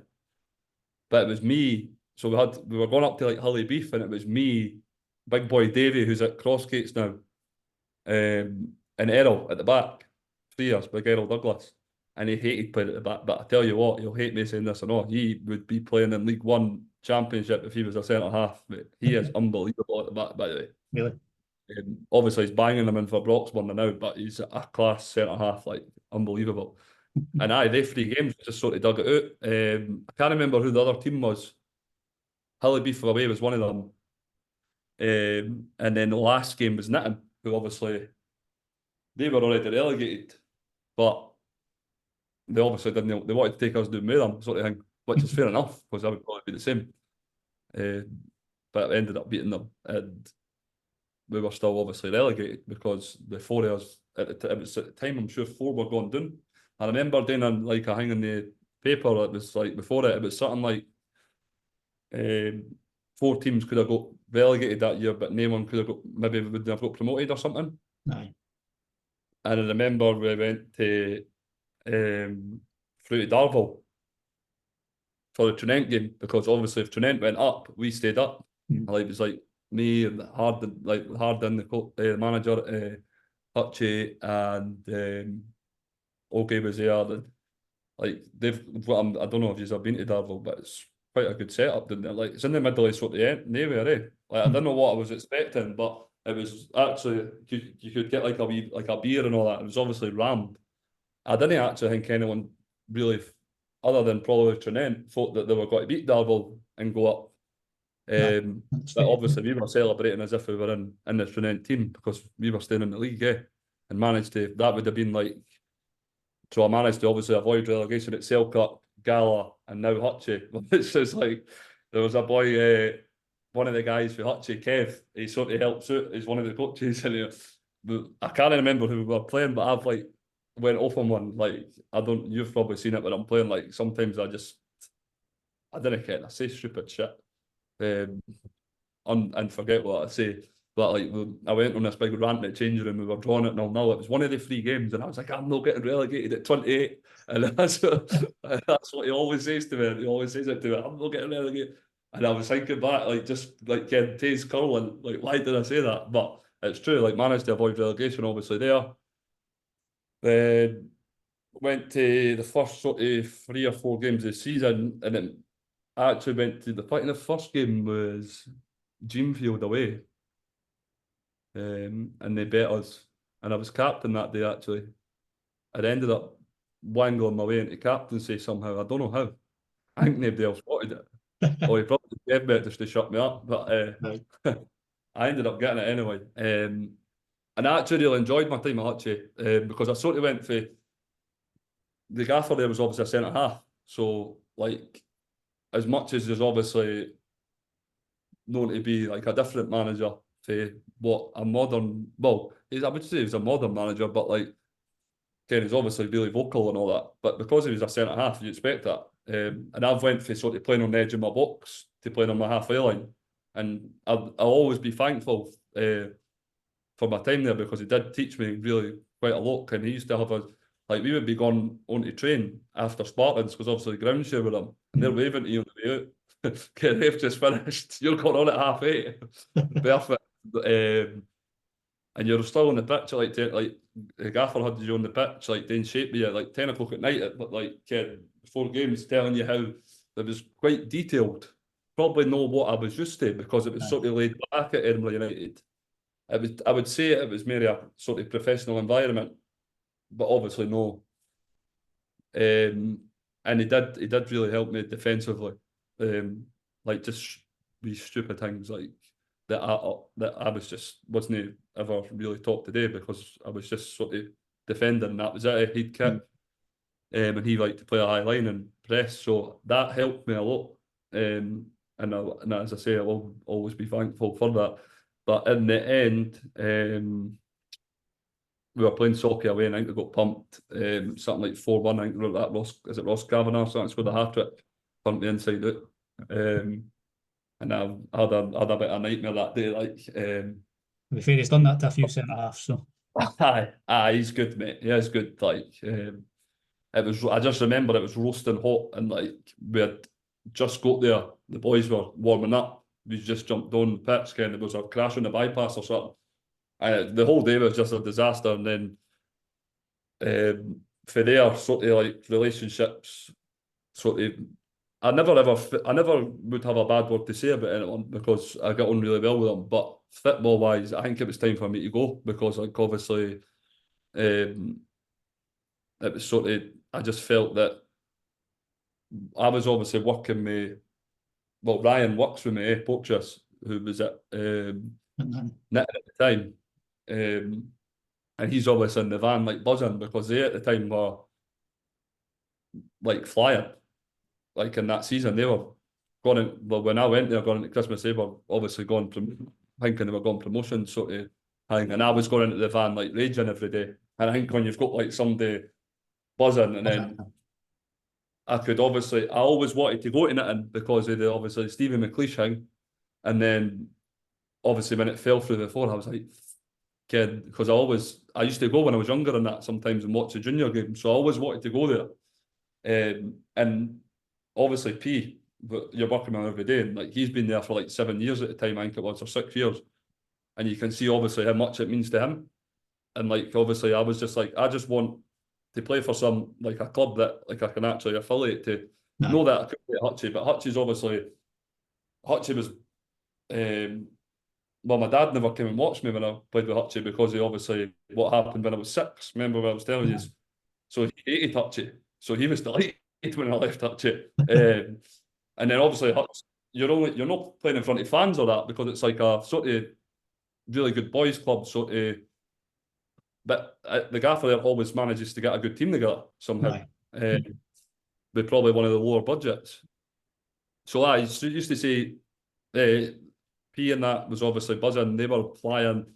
But it was me. So we were going up to like Hully Beef, and it was me, big boy Davy, who's at Crossgates now, and Errol at the back. 3 years, big Errol Douglas. And he hated playing at the back. But I tell you what, he'll hate me saying this or not. He would be playing in League One Championship if he was a centre half. But he is unbelievable at the back, by the way. Really? Obviously, he's banging them in for Broxburn now, but he's a class centre half, like unbelievable. And they 3 games just sort of dug it out. I can't remember who the other team was. Hilly Beef away was one of them. And then the last game was Nitten, who obviously they were already relegated, but they obviously didn't. They wanted to take us down with them, sort of thing, which is fair enough because I would probably be the same. but it ended up beating them, and we were still obviously relegated because the four of us it was at the time, I'm sure 4 were going down. I remember doing a thing in the paper. It was like before it was something like 4 teams could have got relegated that year, but no one could have got, maybe wouldn't have got promoted or something. Aye. And I remember we went to through to Darvel for the Trinent game, because obviously if Trinent went up, we stayed up. Like, it was like me and Harden, the manager, Hutchie, and Ogie was there. And like I don't know if you've ever been to Darvel, but it's quite a good setup, didn't it? Like, it's in the middle of sort of nowhere, eh? Like, I didn't know what I was expecting, but it was actually you could get like a beer and all that. It was obviously rammed. I didn't actually think anyone really, other than probably Trinent, thought that they were going to beat Darvel and go up. But obviously we were celebrating as if we were in the Trinent team, because we were staying in the league, and managed to. That would have been like. So I managed to obviously avoid relegation at Selkirk, Gala, and now Hutchie. It's just like, there was a boy, one of the guys for Hutchie, Kev, he sort of helps out. He's one of the coaches, and I can't remember who we were playing, but I've like went off on one. Like, you've probably seen it when I'm playing. Like, sometimes I didn't care. I say stupid shit, and forget what I say. But like, I went on this big rant at changing room. We were drawing it 0-0. It was one of the 3 games, and I was like, I'm not getting relegated at 28. And that's what he always says to me. He always says it to me. I'm not getting relegated. And I was thinking back, like, just like Ken Tay's curling, like, why did I say that? But it's true. Like, managed to avoid relegation, obviously there. Then went to the first sort of 3 or 4 games of the season, and then I actually went to the first game was Dreamfield away. And they bet us, and I was captain that day. Actually, I ended up wangling my way into captaincy somehow. I don't know how. I think nobody else wanted it. Or he probably gave me it just to shut me up. But I ended up getting it anyway. And I actually really enjoyed my time at Hutchie, because I sort of went for the gaffer there was obviously a centre half. So like, as much as there's obviously known to be like a different manager for what a modern, well, I would say he's a modern manager, but like, Ken is obviously really vocal and all that. But because he was a centre half, you expect that. And I've went from sort of playing on the edge of my box to playing on my halfway line, and I'll always be thankful for my time there, because he did teach me really quite a lot. And he used to have we would be going on to train after Spartans, because obviously the ground share with them, and they're waving to you on the way out. Okay, they've just finished. You're going on at 8:30. Perfect. And you're still on the pitch like the gaffer had you on the pitch, like doing shape with you like 10 o'clock at night, but like 4 games, telling you how it was quite detailed. Probably know what I was used to, because it was sort of laid back at Edinburgh United. I would say it was maybe a sort of professional environment, but obviously no. And he did really help me defensively. Like, just these stupid things like that I was just wasn't ever really taught today, because I was just sort of defending, and that was it. He'd kick, and he liked to play a high line and press, so that helped me a lot. And as I say, I will always be thankful for that. But in the end, we were playing soccer away, and I think we got pumped, something like 4-1. I think that Ross Kavanagh, so that's with a hat-trick, pumped me inside out. And I had a bit of a nightmare that day. Like, to be fair, he's done that to a few centre halves, so. He's good, mate. Yeah, he's good. Like, it was. I just remember it was roasting hot, and like, we had just got there. The boys were warming up. We just jumped on the pitch, and there was a crash on the bypass or something. The whole day was just a disaster. And then for their sort of like relationships, sort of, I never would have a bad word to say about anyone, because I got on really well with them. But football wise, I think it was time for me to go, because like, obviously, it was sort of, I just felt that I was obviously working with, well, Ryan works with me, Porteous, who was at Nitten at the time. And he's obviously in the van like buzzing, because they at the time were like flying. Like, in that season, they were gone in, well, when I went there, gone into Christmas, they were obviously thinking they were going promotion sort of thing, and I was going into the van like raging every day. And I think when you've got like somebody buzzing, and then I always wanted to go to Nitten because of obviously Stevie McLeish thing, and then obviously when it fell through the floor, I was like, kid, because I used to go when I was younger and that sometimes and watch the junior games, so I always wanted to go there. And obviously P, but you're working with him every day, and like he's been there for like 7 years at the time, I think it was, or 6 years, and you can see obviously how much it means to him. And like obviously I was just like, I just want to play for some like a club that like I can actually affiliate to. Know that I could play at Hutchie, but Hutchie was well, my dad never came and watched me when I played with Hutchie because he obviously what happened when I was 6. Remember what I was telling you? So he hated Hutchie. So he was delighted when I left Hutchie. And then obviously you're not playing in front of fans or that because it's like a sort of really good boys club sort of. But the gaffer there always manages to get a good team together somehow. With probably one of the lower budgets. So I used to say. P and that was obviously buzzing. They were flying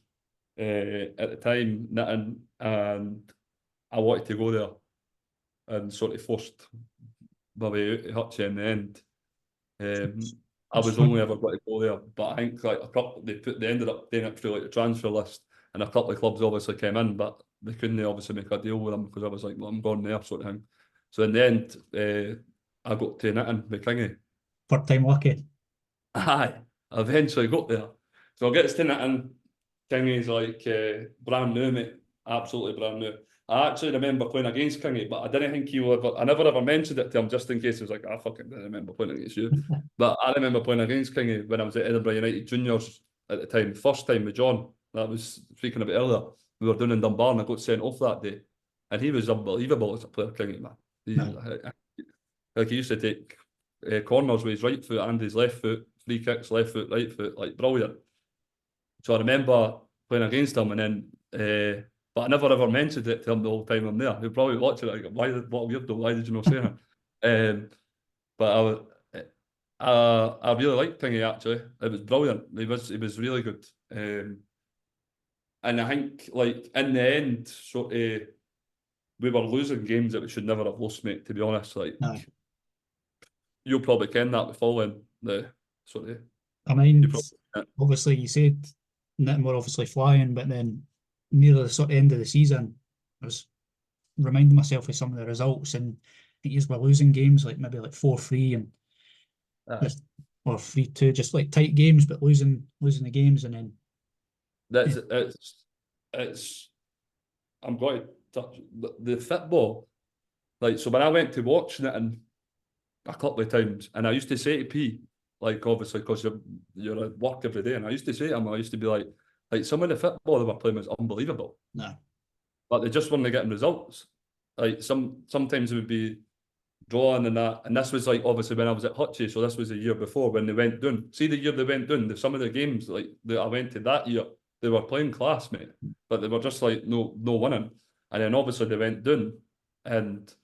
at the time, Nitten, and I wanted to go there and sort of forced my way out to Hutchie in the end. I was only ever going to go there, but I think like they ended up doing it through like the transfer list, and a couple of clubs obviously came in, but they couldn't obviously make a deal with them because I was like, well, I'm going there sort of thing. So in the end, I got to Nitten with Kingy. Third time lucky. Aye. I eventually got there. So I get to Nitten, Kingy's like brand new, mate. Absolutely brand new. I actually remember playing against Kingy, but I didn't think he would ever, I never ever mentioned it to him just in case he was like, I fucking didn't remember playing against you. But I remember playing against Kingy when I was at Edinburgh United Juniors at the time, first time with John. That was speaking a bit earlier. We were doing in Dunbar and I got sent off that day. And he was unbelievable as a player, Kingy, man. Like he used to take corners with his right foot and his left foot. Free kicks, left foot, right foot, like brilliant. So I remember playing against him, and then, but I never ever mentioned it to him the whole time I'm there. He'll probably watch it like, what weirdo? Why did you not say that? But I really liked Kingy actually. It was brilliant. He was really good. And I think like in the end, sort of, we were losing games that we should never have lost, mate. To be honest, like you'll probably ken that with following the. Sorry. I mean, obviously you said Nitten were obviously flying, but then near the sort of end of the season, I was reminding myself of some of the results, and I think you were losing games like maybe like 4-3 and or 3-2, just like tight games, but losing the games, and then it's I'm going to touch the football. Like so, when I went to watch Nitten a couple of times, and I used to say to P. Like obviously because you're at work every day, and I used to say to him, I used to be like some of the football they were playing was unbelievable. But they just weren't getting results. Like sometimes it would be drawing and that, and this was like obviously when I was at Hutchie, so this was a year before when they went down. See the year they went down, some of the games like that I went to that year, they were playing class, mate, but they were just like no winning. And then obviously they went down, and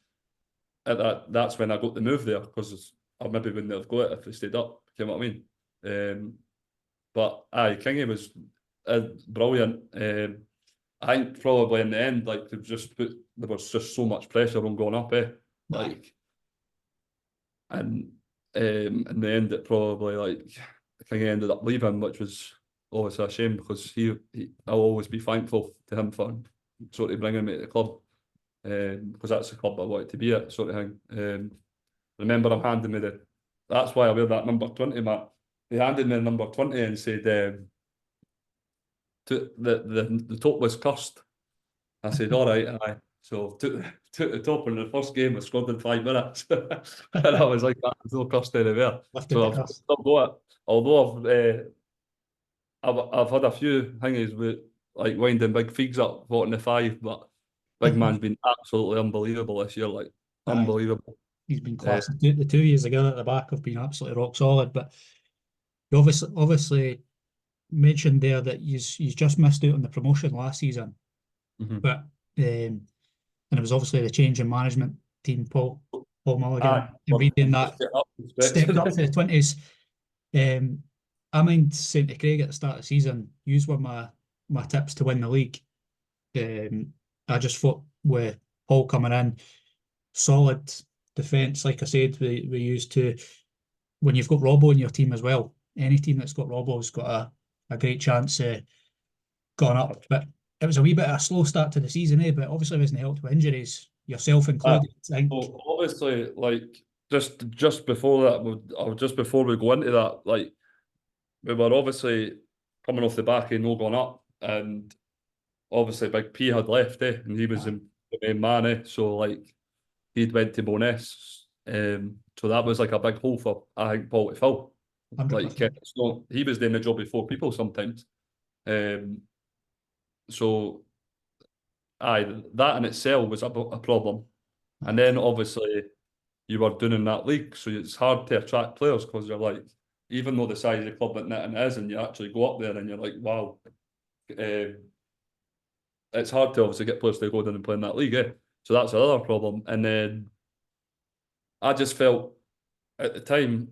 at that's when I got the move there because I maybe wouldn't have got it if they stayed up. You know what I mean? But aye, Kingy was brilliant. I think probably in the end, like there was just so much pressure on going up, like, and in the end, it probably like Kingy ended up leaving, which was obviously a shame because I'll always be thankful to him for sort of bringing me to the club, because that's the club I wanted to be at, sort of thing. Remember him handing me that's why I wear that number 20, Matt. He handed me the number 20 and said, the top was cursed. I said, all right, aye. So took the top in the first game, I scored in 5 minutes. And I was like, there's no cursed anywhere. So although I've had a few thingies with like winding big figs up, 45, but big man's been absolutely unbelievable this year, like unbelievable. He's been class. The 2 years ago at the back have been absolutely rock solid, but you obviously mentioned there that he's just missed out on the promotion last season. But and it was obviously the change in management team, Paul. Paul Mulligan, Aye, and reading that just get up and stepped up to stretch. the 20s. I mind saying to Craig at the start of the season, use were my tips to win the league. I just thought with Paul coming in, solid defence, like I said, we used to, when you've got Robbo in your team as well, any team that's got Robbo's got a great chance of going up. But it was a wee bit of a slow start to the season, but obviously wasn't helped with injuries, yourself included. I think. Well, obviously, like just before that, or just before we go into that, like we were obviously coming off the back of no going up, and obviously Big P had left, and he was Aye. the main man, so like he'd went to Bo'ness, so that was like a big hole for I think Paul to fill. Like 100%. it's not, he was doing the job with 4 people sometimes, so aye, that in itself was a problem, and then obviously you were doing in that league, so it's hard to attract players because you're like, even though the size of the club that Nitten is, and you actually go up there and you're like, wow, it's hard to obviously get players to go down and play in that league, So that's another problem. And then I just felt at the time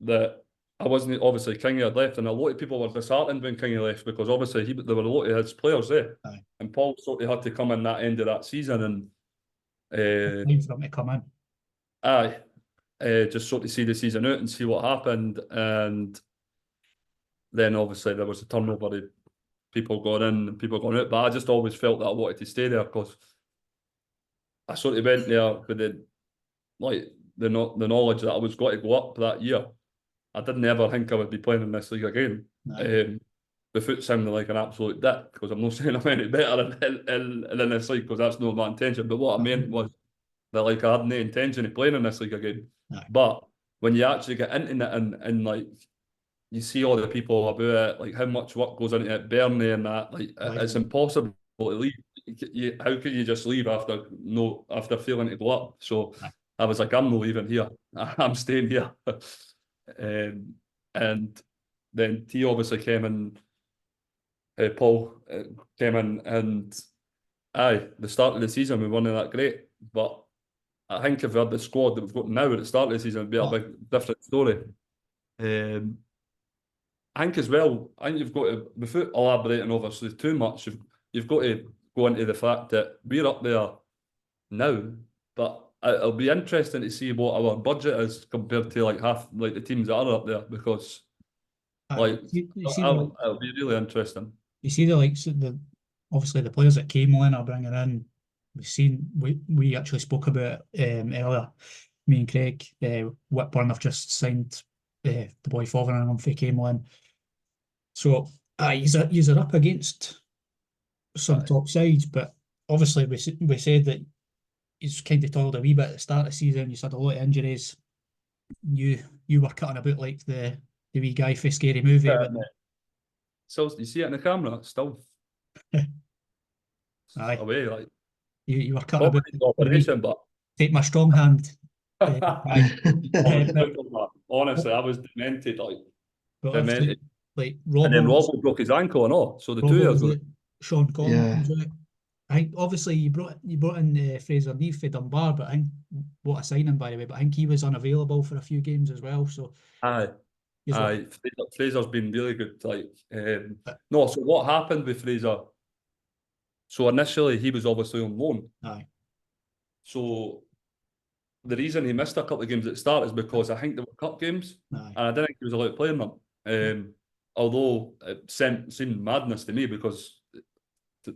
that I wasn't, obviously Kingy had left, and a lot of people were disheartened when Kingy left because obviously there were a lot of his players there, Aye. and Paul sort of had to come in that end of that season and Time for him to come in. aye, just sort of see the season out and see what happened, and then obviously there was a turnover of people going in and people going out, but I just always felt that I wanted to stay there because I sort of went there with the knowledge that I was going to go up that year. I didn't ever think I would be playing in this league again. No. The foot sounded like an absolute dick because I'm not saying I'm any better in this league because that's not my intention. But what I meant was that like I had no intention of playing in this league again. No. But when you actually get into it and like you see all the people about it, like how much work goes into it, Burnley and that, like it's impossible to leave. How could you just leave after failing to go up? So I was like, I'm not leaving here. I'm staying here. And then T obviously came in. Paul came in, and aye, the start of the season we weren't that great, but I think if we had the squad that we've got now at the start of the season, it'd be a big different story. I think as well, I think you've got to, without elaborating obviously too much, you've got to go into the fact that we're up there now, but it'll be interesting to see what our budget is compared to like half like the teams that are up there because like it'll be really interesting. You see the likes of obviously the players that Camelin are bringing in. We actually spoke about earlier. Me and Craig, Whitburn have just signed the boy Fotheringham for Camelin. So you're up against some top sides, but obviously we said that he's kind of toiled a wee bit at the start of the season. You had a lot of injuries. You were cutting about like the wee guy for Scary Movie. But so you see it in the camera, still aye. Away, like you were cutting about operation, but take my strong hand. Honestly, I was demented, demented. Like and then Robbo broke his ankle and all. So the two of them. Sean Collins was out. I think obviously you brought in Fraser Neave for Dunbar, but I think what a signing by the way. But I think he was unavailable for a few games as well. So aye. Fraser's been really good. No, so what happened with Fraser? So initially he was obviously on loan. Aye. So the reason he missed a couple of games at the start is because I think they were cup games, and I didn't think he was allowed to play in them. Although it seemed madness to me because I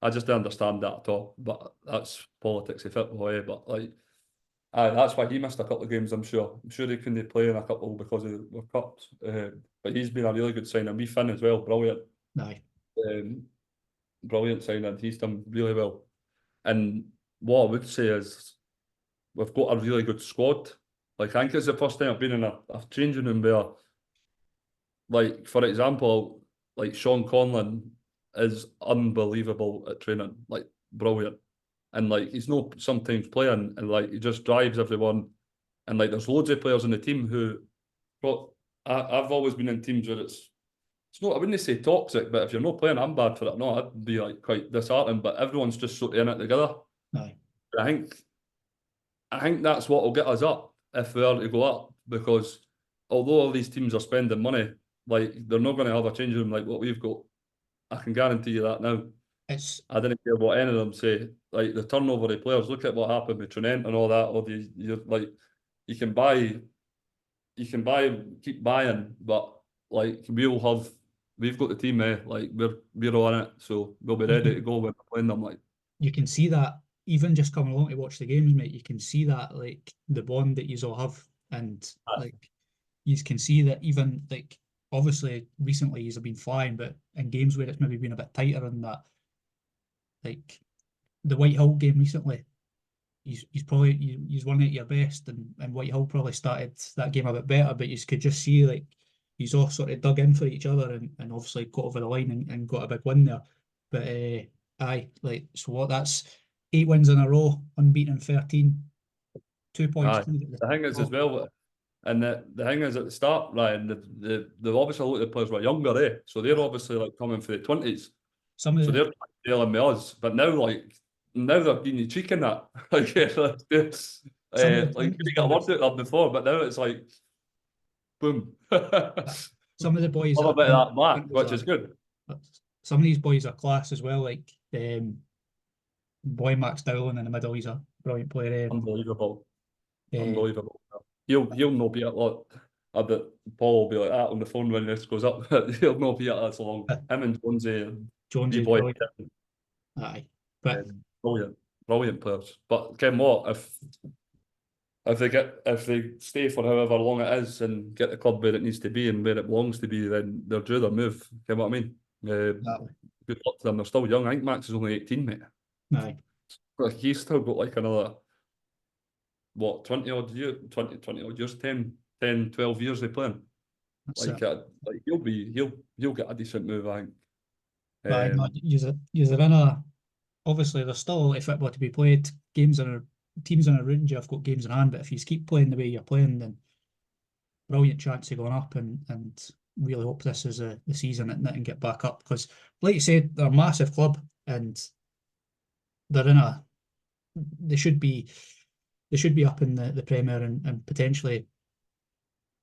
just didn't understand that at all. But that's politics of football, But that's why he missed a couple of games. I'm sure he couldn't play in a couple because of the cups. But he's been a really good signing. We Finn as well, brilliant. Aye. Brilliant signing. He's done really well. And what I would say is we've got a really good squad. Like I think it's the first time I've been in a changing room where, like for example, like Sean Conlon is unbelievable at training, like brilliant. And like he's not sometimes playing and like he just drives everyone. And like there's loads of players in the team who I've always been in teams where it's not, I wouldn't say toxic, but if you're not playing, I'm bad for it. No, I'd be like quite disheartened, but everyone's just sort of in it together. Aye. I think that's what will get us up if we are to go up, because although all these teams are spending money, like they're not going to have a changing room like what we've got. I can guarantee you that now. I didn't care what any of them say. Like the turnover of players, look at what happened with Trinent and all that. Or you're like, you can buy, keep buying, but like we've got the team, like we're on it, so we'll be ready to go when we're playing them. Like you can see that even just coming along to watch the games, mate. You can see that like the bond that you all have, and like you can see that even like obviously recently you've been flying, but in games where it's maybe been a bit tighter than that, like the Whitehill game recently, he's probably he's one at your best, and Whitehill probably started that game a bit better, but you could just see like he's all sort of dug in for each other and obviously got over the line and got a big win there. But aye, like so what? That's 8 wins in a row, unbeaten in 13, 2 points. aye. The thing is as well, and the thing is at the start, Ryan, the obviously a lot of the players were younger, so they're obviously like coming for the 20s. So they're dealing with us, but now they're being cheeking that. Like we got worked out before, but now it's like boom. Some of the boys a bit of that back, which is good. Some of these boys are class as well. Like boy Max Dowling in the middle, he's a brilliant player. Unbelievable. Unbelievable. He'll not be at lot. I bet Paul will be like that on the phone when this goes up. He'll not be at us long. Him and Jonesy boy. Aye, but brilliant players. But Ken, what if they stay for however long it is and get the club where it needs to be and where it belongs to be, then they're due their move. You know what I mean? Good luck to them. They're still young. I think Max is only 18, mate. Aye. But he's still got like another 20 odd years, 10, 12 years they playing. Like he'll get a decent move, I think. You're in a obviously there's still a lot of football to be played. Teams in a round, you've got games in hand, but if you keep playing the way you're playing, then brilliant chance of going up, and really hope this is the season at Nitten get back up, because like you said, they're a massive club and they should be up in the Premier and potentially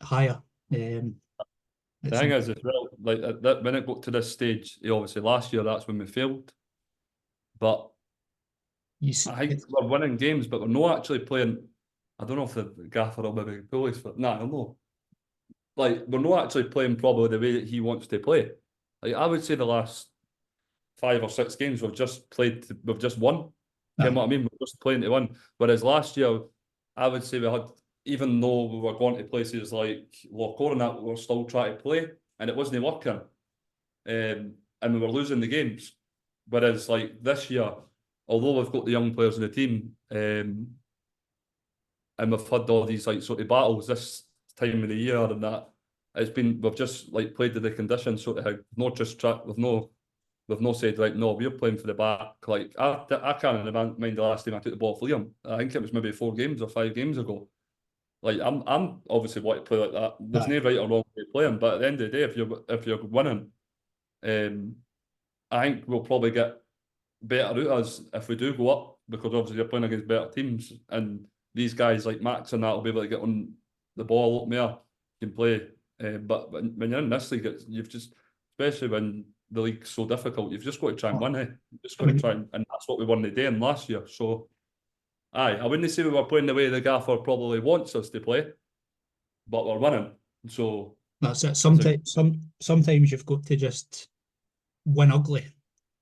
higher. The thing is as well, like that when it got to this stage, obviously last year that's when we failed. But I think we're winning games, but we're not actually playing. I don't know if the gaffer will maybe pull us for. Nah, I don't know. Like we're not actually playing probably the way that he wants to play. Like I would say the last 5 or 6 games we've just won. You know what I mean? We're just playing to win. Whereas last year, I would say we had, even though we were going to places like Lochore and that, we were still trying to play, and it wasn't working. And we were losing the games. Whereas like this year, although we've got the young players in the team, and we've had all these like sort of battles this time of the year and that, we've just like played to the conditions sort of, not just we've not said right, no, we're playing for the back. Like I can't mind the last time I took the ball for Liam. I think it was maybe 4 games or 5 games ago. Like I'm obviously want to play like that. There's no right or wrong way of playing, but at the end of the day, if you're winning, I think we'll probably get better out of us if we do go up, because obviously you're playing against better teams, and these guys like Max and that will be able to get on the ball a lot more, can play. But when you're in this league, you've just, especially when the league's so difficult, you've just got to try and win it. You've just got to try and that's what we won today and last year. So, I wouldn't say we were playing the way the gaffer probably wants us to play, but we're winning. So that's it. Sometimes you've got to just win ugly,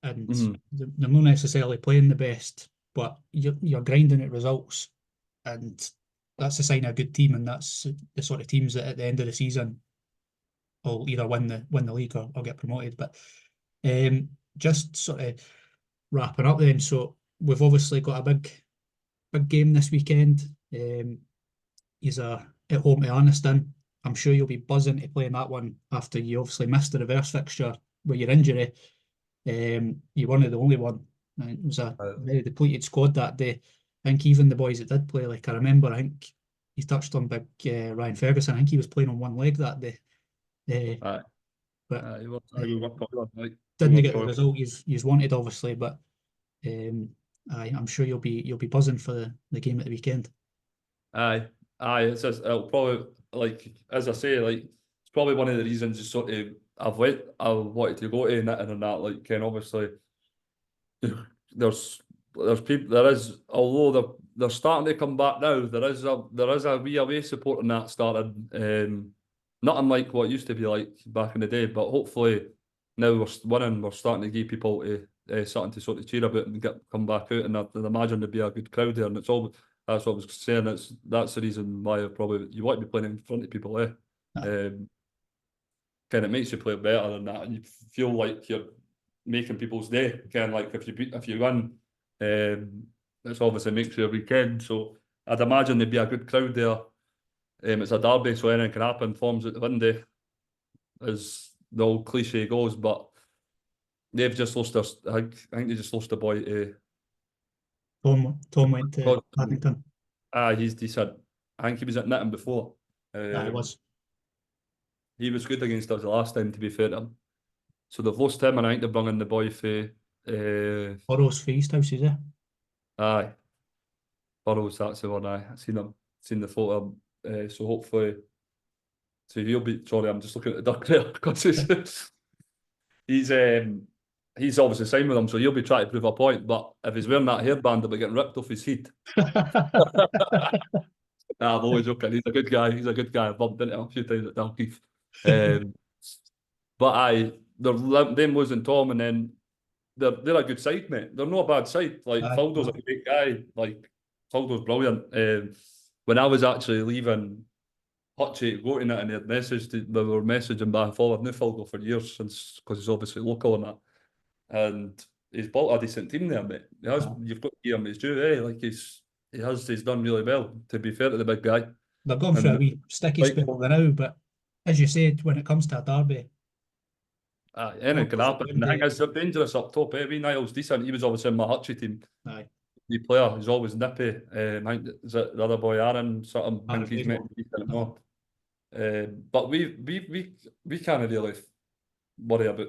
and they're not necessarily playing the best, but you're grinding at results, and that's a sign of a good team, and that's the sort of teams that at the end of the season will either win the league or get promoted. But just sort of wrapping up then, so we've obviously got a big game this weekend. He's at home to Arniston. I'm sure you'll be buzzing to play in that one after you obviously missed the reverse fixture with your injury. You weren't the only one. It was a very depleted squad that day. I think even the boys that did play, like I remember, I think he touched on big Ryan Ferguson. I think he was playing on one leg that day. But didn't get the result he's wanted, obviously. But I'm sure you'll be buzzing for the game at the weekend. Aye, it's just, it'll probably, like, as I say, like, it's probably one of the reasons just sort of I've wanted to go to Nitten and that, like, and obviously there's people, although they're starting to come back now, there is a wee away support in that started, not unlike what it used to be like back in the day, but hopefully now we're winning, we're starting to give people something to sort of cheer about and come back out, and I'd imagine there'd be a good crowd there, and that's what I was saying. That's the reason why you want to be playing in front of people, kind of makes you play better than that, and you feel like you're making people's day. Kind of like if you win, this obviously makes your weekend. So I'd imagine there'd be a good crowd there. It's a derby, so anything can happen. Forms at the windy, as the old cliche goes, but they've just lost I think they just lost a boy to Tom went to Paddington. he's decent. I think he was at Nitten before. He was. He was good against us the last time, to be fair to him. So they've lost him, and I think they've brought in the boy for Burrows Feast House, is it? Aye. Burrows, that's the one. I've seen the photo. So hopefully, he'll be. Sorry, I'm just looking at the duck there because he's obviously signed with him, so he'll be trying to prove a point. But if he's wearing that hairband, he'll be getting ripped off his head. I'm always joking. He's a good guy. I've bumped into him a few times at Dalkeith. But them losing Tom, and then they're a good side, mate. They're not a bad side. Like Faldo's a great guy. Like Faldo's brilliant. When I was actually leaving Hutchie to go to it, and they were messaging back and forward. I've known Faldo for years since, because he's obviously local and that. And he's built a decent team there, mate. You've got to give him his due, Like he's done really well, to be fair to the big guy. They've gone through a wee sticky spell now, but as you said, when it comes to a derby, anything can happen. And I think it's dangerous up top. Wee Niall's decent. He was obviously in my Hutchie team. Aye. The player, he's always nippy. I think is it the other boy Aaron something. I think he's meant to be decent more. But we can't really worry about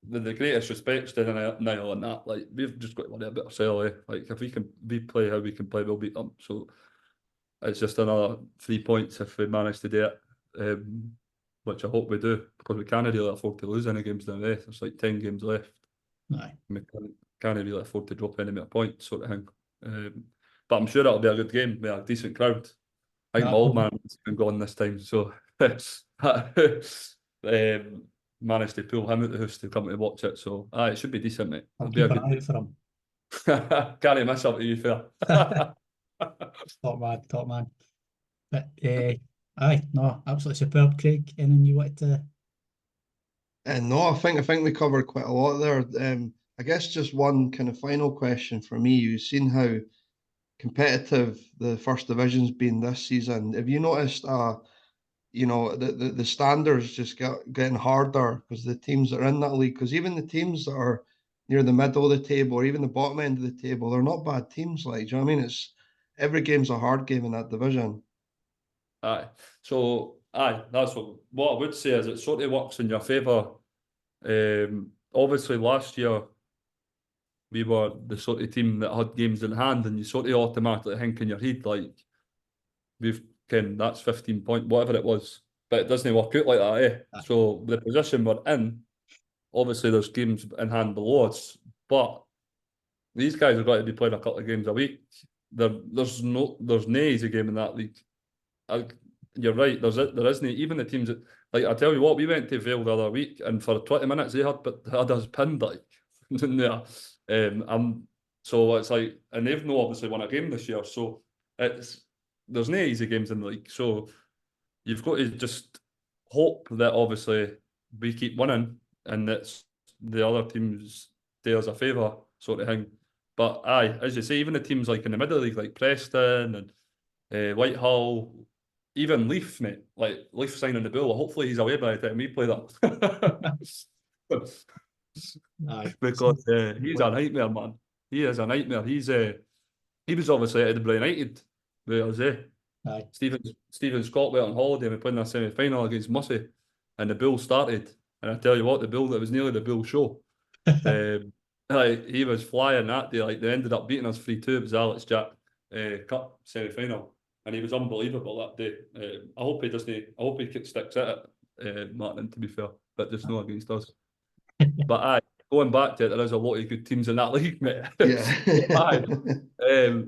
the greatest respects to Niall and that. Like, we've just got to worry about ourselves. Like, if we play how we can play, we'll beat them. So it's just another 3 points if we manage to do it, which I hope we do, because we can't really afford to lose any games now. There's like 10 games left. Aye. We can't really afford to drop any more points, sort of thing. But I'm sure it'll be a good game with a decent crowd. I think my old man has been gone this time, so managed to pull him out the house to come to watch it. So it should be decent, mate. I'll keep an eye out for him. Can't miss up to you, fair. Top man. But no, absolutely superb, Craig. Anything you wanted to? No, I think we covered quite a lot there. I guess just one kind of final question for me. You've seen how competitive the first division's been this season. Have you noticed, the standards just getting harder because the teams that are in that league, because even the teams that are near the middle of the table or even the bottom end of the table, they're not bad teams. Like, do you know what I mean? Every game's a hard game in that division. So that's what I would say is it sort of works in your favour. Obviously last year we were the sort of team that had games in hand, and you sort of automatically think in your head like that's 15 points, whatever it was, but it doesn't work out like that, So the position we're in, obviously there's games in hand below us, but these guys have got to be playing a couple of games a week. There's no easy game in that league. You're right. There isn't. Even the teams that, like, I tell you what, we went to Vale the other week, and for 20 minutes they had us pinned, like. So it's like, and they've not obviously won a game this year. So there's no easy games in the league. So you've got to just hope that obviously we keep winning, and that the other teams do us a favour, sort of thing. But as you say, even the teams like in the middle league, like Preston and Whitehall, even Leaf, mate. Like Leaf signing the Bull. Hopefully he's away by the time we play that. Because he's a nightmare, man. He is a nightmare. He was obviously at Edinburgh United with us, Stephen Scott went on holiday and we played in a semi-final against Mussey, and the Bull started, and I tell you what, that was nearly the Bull show. like he was flying that day. Like they ended up beating us 3-2. It was Alex Jack Cup semi-final, and he was unbelievable that day. I hope he doesn't. I hope he sticks at it, Martin. To be fair, but just not against us. But going back to it, there is a lot of good teams in that league, mate. Yeah.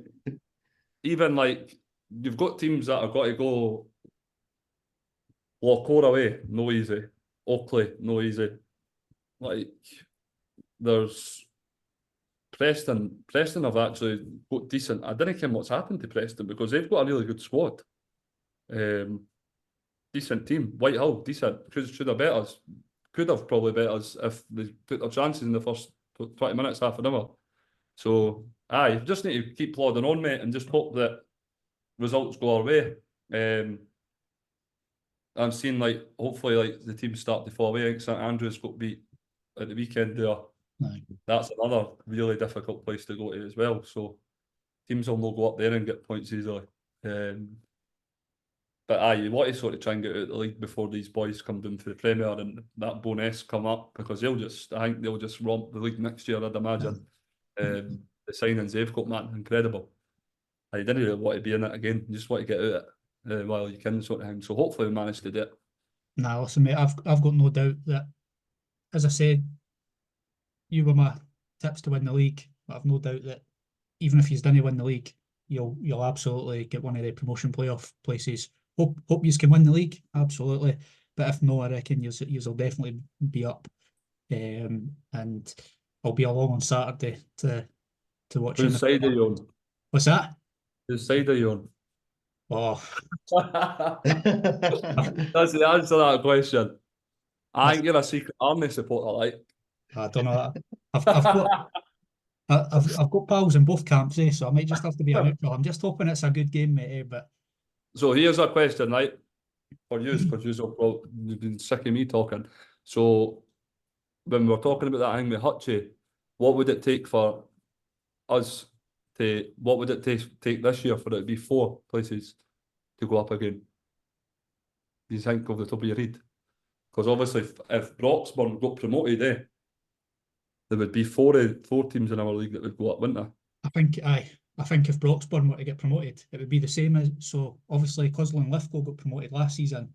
Even like you've got teams that have got to go. Lochore away, no easy. Oakley, no easy. Like there's Preston. Preston have actually got decent. I don't know what's happened to Preston because they've got a really good squad. Decent team. Whitehill, decent. Should have bet us. Could have probably bet us if they put their chances in the first 20 minutes, half an hour. So, you just need to keep plodding on, mate, and just hope that results go our way. I'm seeing hopefully the teams start to fall away. I think St Andrews got beat at the weekend there. Aye. That's another really difficult place to go to as well. So teams will not go up there and get points easily. But you want to sort of try and get out of the league before these boys come down for the Premier and that bonus come up because I think they'll just romp the league next year, I'd imagine. The signings they've got, man, incredible. I didn't really want to be in it again. You just want to get out of it while you can, sort of thing. So hopefully we manage to do it. Nah, listen, mate, I've got no doubt that, as I said, you were my tips to win the league, but I've no doubt that even if you didn't win the league, you'll absolutely get one of the promotion playoff places. Hope you can win the league, absolutely. But if no, I reckon you'll definitely be up. And I'll be along on Saturday to watch. Whose side are you on? What's that? Whose side are you on? Oh, That's the answer to that question. I think you're a secret army supporter, like. I don't know. I've got pals in both camps, so I might just have to be a neutral. I'm just hoping it's a good game, mate. But so here's a question, right? For you, because you've been sick of me talking. So when we were talking about that thing with Hutchie, what would it take for us to? What would it take this year for it to be 4 places to go up again? Do you think off the top of your head? Because obviously, if Broxburn got promoted, there would be four teams in our league that would go up, wouldn't there? I think if Broxburn were to get promoted, it would be the same as, so obviously Cosland and Lithgow got promoted last season.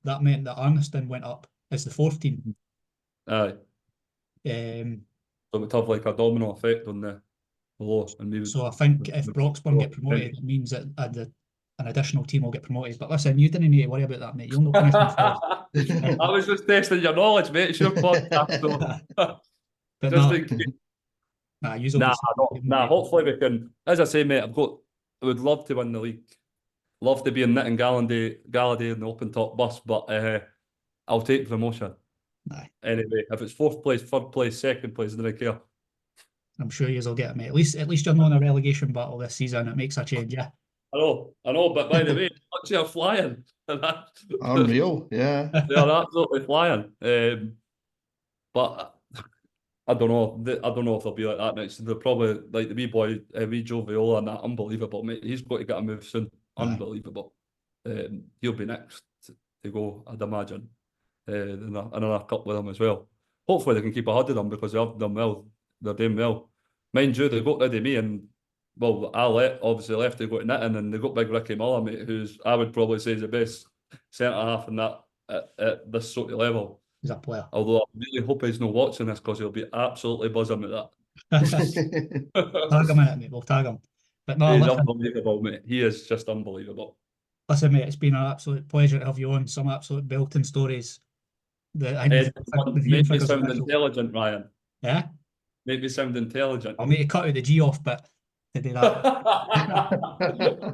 That meant that Arniston went up as the 4th team. Aye. So it would have like a domino effect on the below. So I think if Broxburn get promoted, it means that an additional team will get promoted. But listen, you didn't need to worry about that, mate. You'll not finish in 4th. I was just testing your knowledge, mate. It's your podcast, so But just no, in case. Nah, hopefully we can. As I say, mate, I would love to win the league. Love to be in Nitten Galladay in the open top bus, but I'll take promotion. Aye. Anyway, if it's 4th place, 3rd place, 2nd place, I don't care. I'm sure you'll get it, mate. At least you're not in a relegation battle this season. It makes a change, yeah. I know, but by the way, actually are flying. Unreal, yeah. They are absolutely flying. But I don't know. I don't know if they'll be like that next. They're probably like the wee boy, wee Joe Viola, and that unbelievable, mate. He's got to get a move soon. Unbelievable. He'll be next to go, I'd imagine. In another cup with them as well. Hopefully they can keep ahead of them because they have done well. They're doing well. Mind you, they got rid of me and obviously left to go to Nitten, and they got big Ricky Muller, mate, who's I would probably say is the best centre half in that at this sort of level. He's a player. Although I really hope he's not watching this because he'll be absolutely buzzing with that. Tag him in it, mate. We'll tag him. But no, he's unbelievable, mate. He is just unbelievable. Listen, mate, it's been an absolute pleasure to have you on. Some absolute belting stories. Make me sound intelligent, Ryan. Yeah? Make me sound intelligent. I'll make you cut out the G off bit to do that.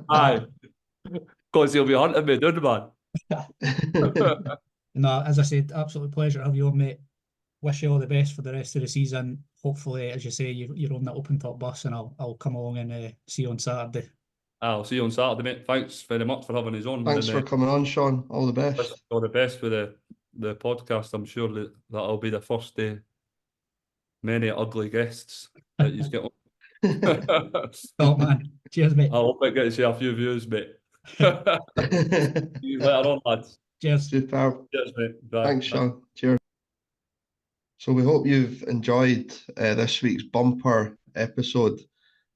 Aye. Because he'll be hunting me, don't man? No, as I said, absolute pleasure to have you on, mate. Wish you all the best for the rest of the season. Hopefully, as you say, you're on that open top bus, and I'll come along and see you on Saturday. I'll see you on Saturday, mate. Thanks very much for having us on. Thanks for coming on, Sean. All the best. All the best with the podcast. I'm sure that'll be the first day. Many ugly guests that you get on. Oh man, cheers, mate. I hope I get to see a few views, mate. See you later on, lads. Cheers. Cheers, pal. Cheers, mate. Bye. Thanks, Sean. Cheers. So we hope you've enjoyed this week's bumper episode.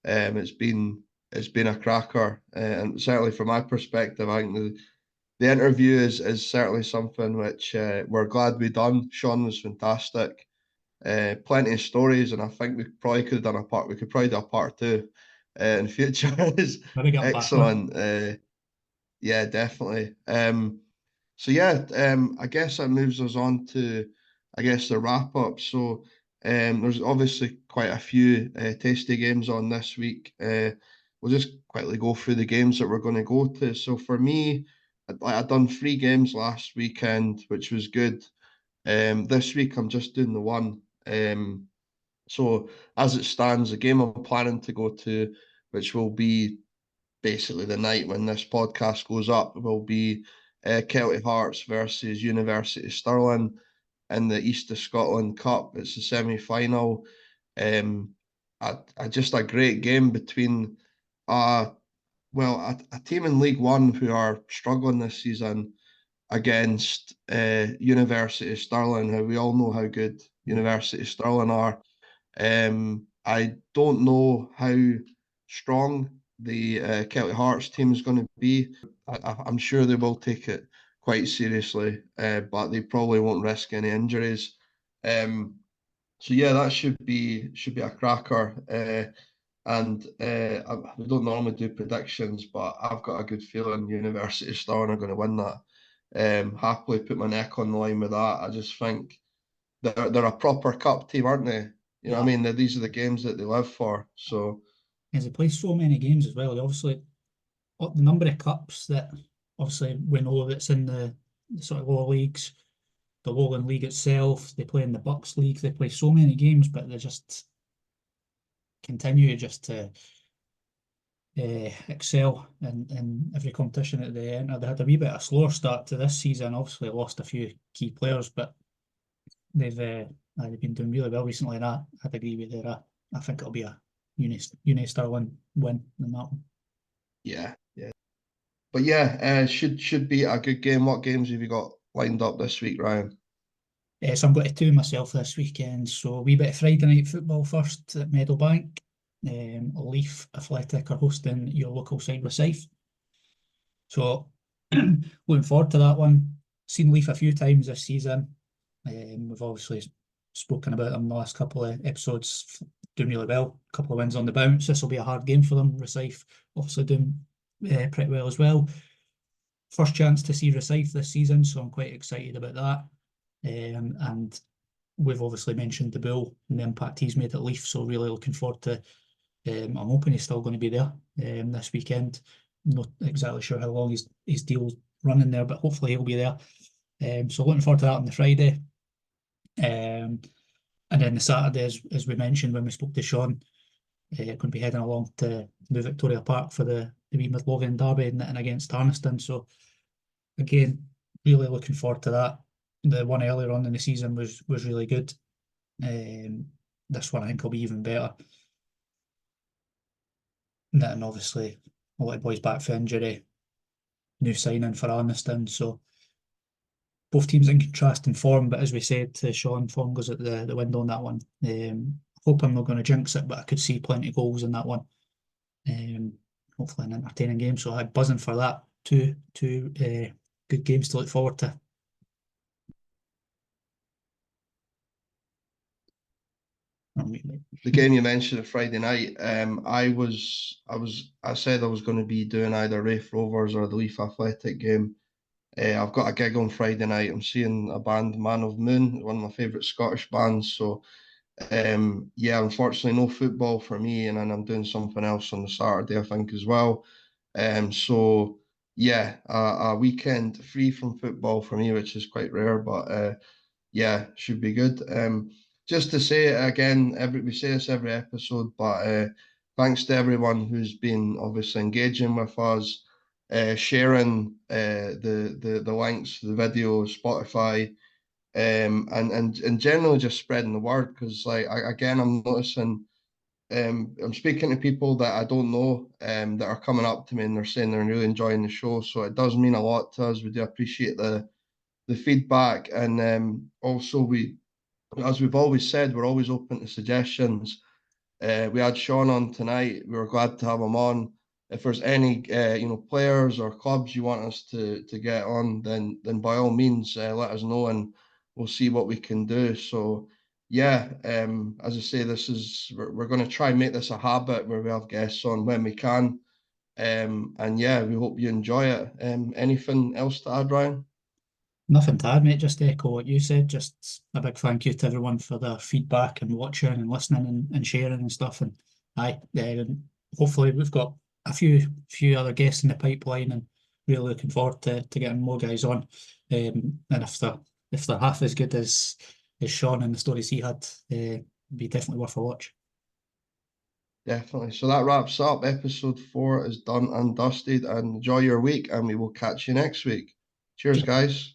It's been a cracker, and certainly from my perspective, I think the interview is certainly something which we're glad we done. Sean was fantastic. Plenty of stories, and I think we probably could have done a part. We could probably do a part two in future. Is Maybe get back on. excellent. Yeah, definitely. So yeah, I guess that moves us on to, I guess, the wrap up. So there's obviously quite a few tasty games on this week. We'll just quickly go through the games that we're going to go to. So for me, I'd done 3 games last weekend, which was good. This week I'm just doing the one. So as it stands, the game I'm planning to go to, which will be basically the night when this podcast goes up, will be Celtic Hearts versus University of Stirling in the East of Scotland Cup. It's the semi-final. Just a great game between a team in League One who are struggling this season against University of Stirling, who we all know how good University of Stirling are. I don't know how strong the Celtic Hearts team is going to be. I'm sure they will take it quite seriously, but they probably won't risk any injuries. So yeah, that should be a cracker. We don't normally do predictions, but I've got a good feeling University of Stirling are going to win that. Happily put my neck on the line with that. I just think they're a proper cup team, aren't they? You know what I mean? These are the games that they live for. So As they play so many games as well, obviously the number of cups that obviously we know that's in the sort of lower leagues, the Lowland League itself, they play in the Bucks League, they play so many games, but they just continue just to excel in every competition that they enter. They had a wee bit of a slower start to this season, obviously lost a few key players, but they've been doing really well recently, and I'd agree with you. I think it'll be a Uni Stirling win in that one. yeah. But yeah, should be a good game. What games have you got lined up this week, Ryan? So I'm going to two myself this weekend. So a wee bit of Friday night football first at Meadowbank. Leaf Athletic are hosting your local side Rosyth. So looking forward to that one. Seen Leaf a few times this season. We've obviously spoken about them in the last couple of episodes, doing really well. A couple of wins on the bounce. This will be a hard game for them. Rosyth obviously doing pretty well as well. First chance to see Rosyth this season, so I'm quite excited about that. And we've obviously mentioned the Bull and the impact he's made at Leaf, so really looking forward to. I'm hoping he's still going to be there this weekend. Not exactly sure how long his deal's running there, but hopefully he'll be there. So looking forward to that on the Friday. And then the Saturday, as we mentioned when we spoke to Sean, going to be heading along to the Victoria Park for the wee Midlothian derby and against Tarniston. So again, really looking forward to that. The one earlier on in the season was really good. This one I think will be even better. And obviously a lot of boys back for injury, new signing for Arniston. So both teams in contrasting form, but as we said to Sean, form goes at the window on that one. Hope I'm not going to jinx it, but I could see plenty of goals in that one. Hopefully an entertaining game. So I'm buzzing for that. Two good games to look forward to. The game you mentioned of Friday night, I said I was going to be doing either Raith Rovers or the Leaf Athletic game. I've got a gig on Friday night. I'm seeing a band, Man of Moon, one of my favourite Scottish bands. So yeah, unfortunately no football for me, and then I'm doing something else on the Saturday, I think, as well. So yeah, a weekend free from football for me, which is quite rare, but yeah, should be good. Just to say it again, we say this every episode, but thanks to everyone who's been obviously engaging with us, sharing the links to the video, Spotify, and generally just spreading the word. Because again, I'm noticing, I'm speaking to people that I don't know, that are coming up to me and they're saying they're really enjoying the show. So it does mean a lot to us. We do appreciate the feedback, and also we as we've always said, we're always open to suggestions. We had Sean on tonight. We were glad to have him on. If there's any players or clubs you want us to get on, then by all means let us know, and we'll see what we can do. So yeah, as I say, we're going to try and make this a habit where we have guests on when we can. And yeah, we hope you enjoy it. Anything else to add, Ryan? Nothing to add, mate. Just echo what you said. Just a big thank you to everyone for their feedback and watching and listening and sharing and stuff. And hopefully we've got a few other guests in the pipeline, and really looking forward to getting more guys on. And if they're half as good as Sean and the stories he had, be definitely worth a watch. Definitely. So that wraps up. Episode 4 is done and dusted. And enjoy your week, and we will catch you next week. Cheers, guys.